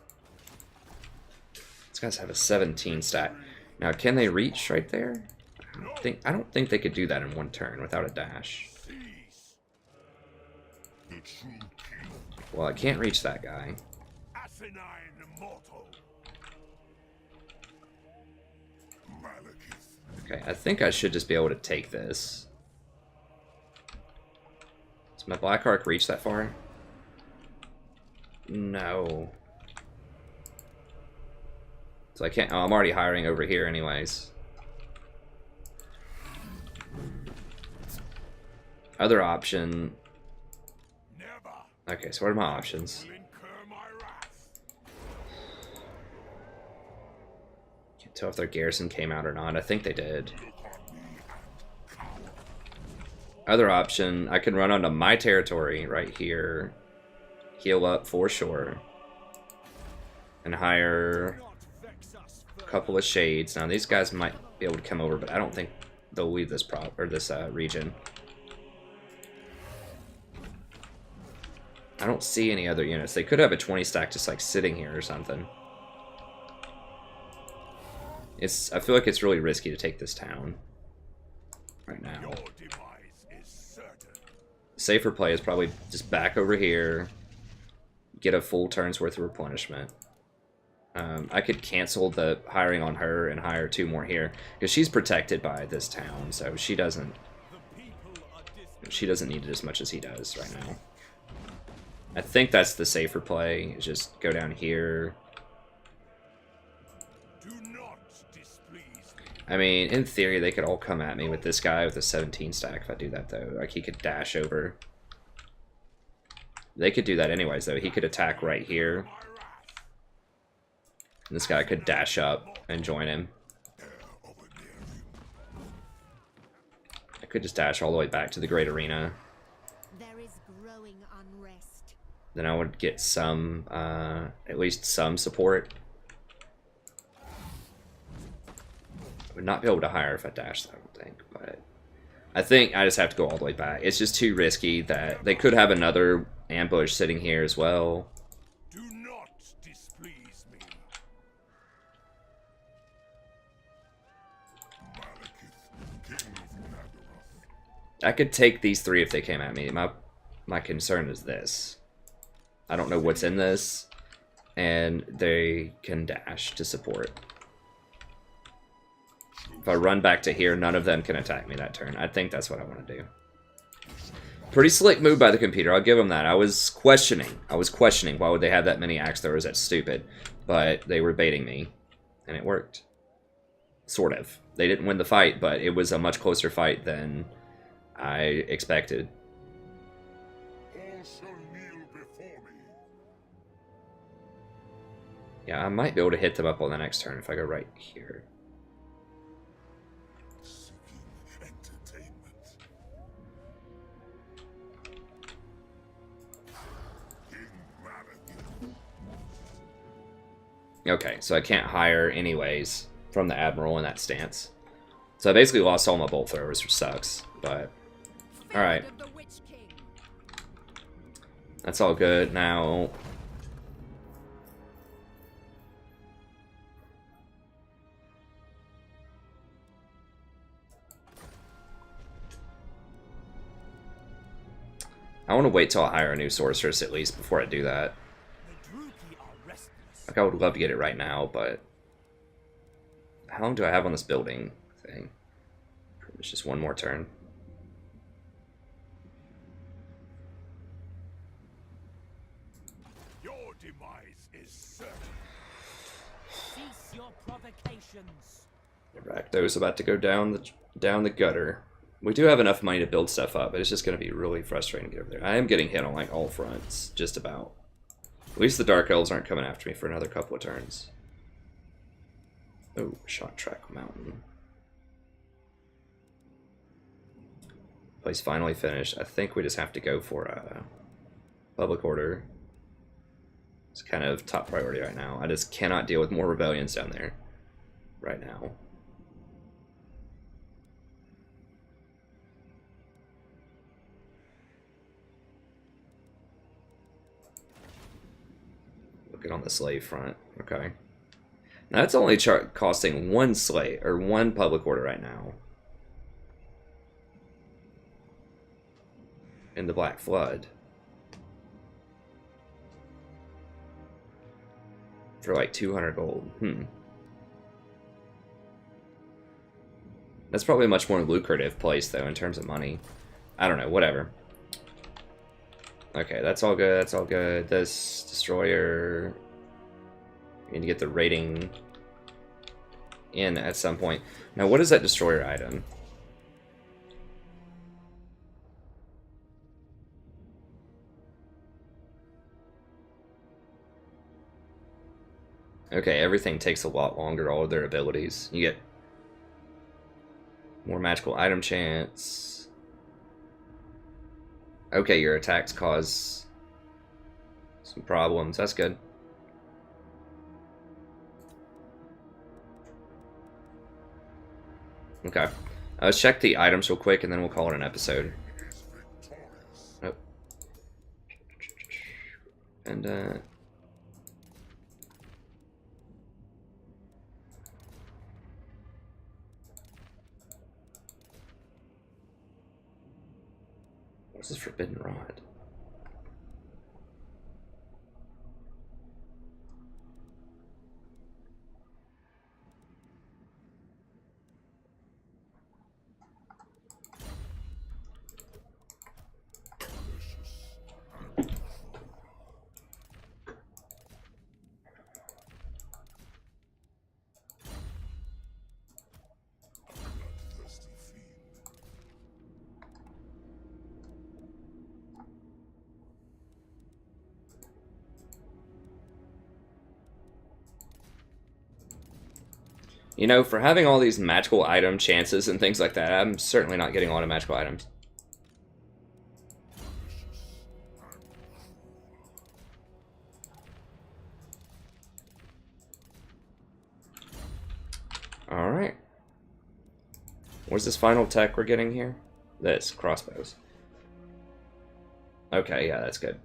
These guys have a 17 stat. Now, can they reach right there? I don't think they could do that in one turn without a dash. cease. The true king. Well, I can't reach that guy. Asinine mortal. Malekith. Okay, I think I should just be able to take this. Does my Black Arc reach that far? No. So I can't... oh, I'm already hiring over here anyways. Other option... Never. Okay, so what are my options? will incur my wrath. Can't tell if their garrison came out or not. I think they did. Look on me and cower. Other option, I can run onto my territory right here, heal up for sure, and hire a couple of shades. Now these guys might be able to come over, but I don't think they'll leave this region. I don't see any other units. They could have a 20 stack just like sitting here or something. I feel like it's really risky to take this town right now. Your demise is certain. Safer play is probably just back over here, get a full turn's worth of replenishment. I could cancel the hiring on her and hire 2 more here because she's protected by this town, so she doesn't need it as much as he does right now. I think that's the safer play, is just go down here. Do not displease me. I mean, in theory, they could all come at me with this guy with a 17 stack if I do that, though. Like, he could dash over. They could do that anyways, though. He could attack right here. And this guy could dash up and join him. I could just dash all the way back to the Great Arena. There is growing unrest. Then I would get some, at least some support. I would not be able to hire if I dashed, I don't think, but I think I just have to go all the way back. It's just too risky that they could have another ambush sitting here as well. Do not displease me. Malekith, King of Nagaroth. I could take these 3 if they came at me. My concern is this. I don't know what's in this, and they can dash to support. If I run back to here, none of them can attack me that turn. I think that's what I want to do. Pretty slick move by the computer, I'll give them that. I was questioning why would they have that many axe throwers, that's stupid. But they were baiting me, and it worked. Sort of. They didn't win the fight, but it was a much closer fight than I expected. All shall kneel before me. Yeah, I might be able to hit them up on the next turn if I go right here. Seeking entertainment. King Malekith. Okay, so I can't hire anyways from the Admiral in that stance. So I basically lost all my bolt throwers, which sucks, but alright. Of the Witch King. That's all good. Now, I want to wait till I hire a new sorceress at least before I do that. The Druki are restless. Like, I would love to get it right now, but how long do I have on this building thing? It's just one more turn. Your demise is certain. Cease your provocations. Rakdo's about to go down the gutter. We do have enough money to build stuff up, but it's just going to be really frustrating to get over there. I am getting hit on like all fronts, just about. At least the Dark Elves aren't coming after me for another couple of turns. Oh, Shot Track Mountain. Place finally finished. I think we just have to go for a public order. It's kind of top priority right now. I just cannot deal with more rebellions down there right now. Looking on the slave front. Okay. Now it's only costing 1 slave or 1 public order right now. In the Black Flood. For like 200 gold. That's probably a much more lucrative place though in terms of money. I don't know, whatever. Okay, that's all good, that's all good. This destroyer, we need to get the rating in at some point. Now, what is that destroyer item? Okay, everything takes a lot longer, all of their abilities. You get more magical item chance. Okay, your attacks cause some problems. That's good. Okay. Let's check the items real quick, and then we'll call it an episode. Oh. And, what's this forbidden rod? You know, for having all these magical item chances and things like that, I'm certainly not getting a lot of magical items. Alright. What's this final tech we're getting here? This, crossbows. Okay, yeah, that's good.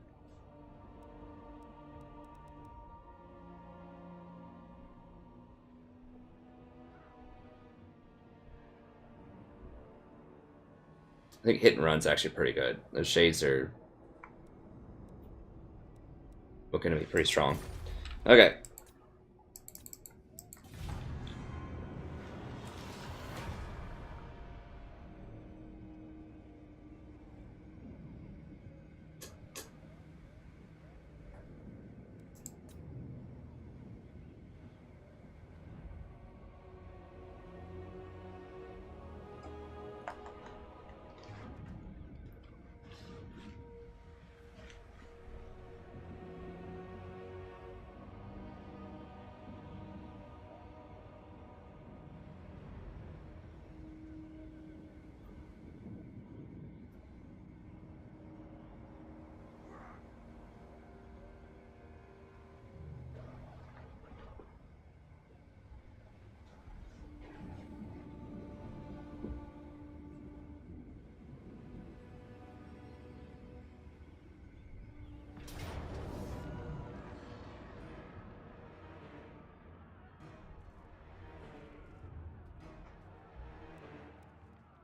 I think hit and run's actually pretty good. Those shades are looking to be pretty strong. Okay.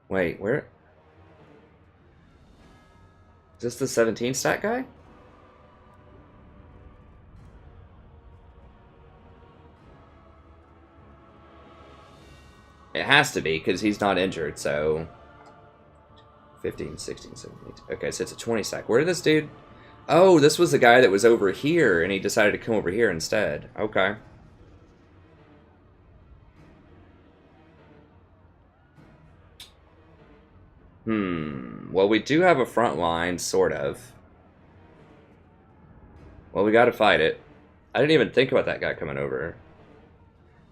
Wait, where? Is this the 17 stat guy? It has to be, because he's not injured, so... 15, 16, 17... Okay, so it's a 20 stack. Where did this dude... Oh, this was the guy that was over here, and he decided to come over here instead. Okay. Well, we do have a front line, sort of. Well, we gotta fight it. I didn't even think about that guy coming over.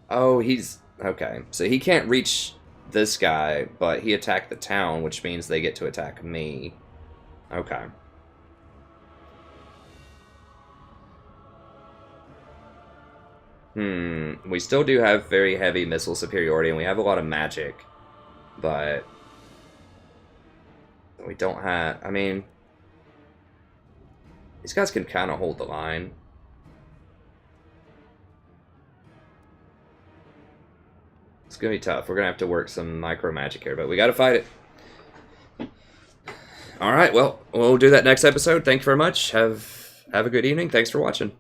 Oh, he's... Okay, so he can't reach this guy, but he attacked the town, which means they get to attack me. Okay. We still do have very heavy missile superiority, and we have a lot of magic, but... we don't have... I mean... these guys can kind of hold the line. It's gonna be tough. We're gonna have to work some micro magic here, but we gotta fight it. Alright, well, we'll do that next episode. Thank you very much. Have a good evening. Thanks for watching.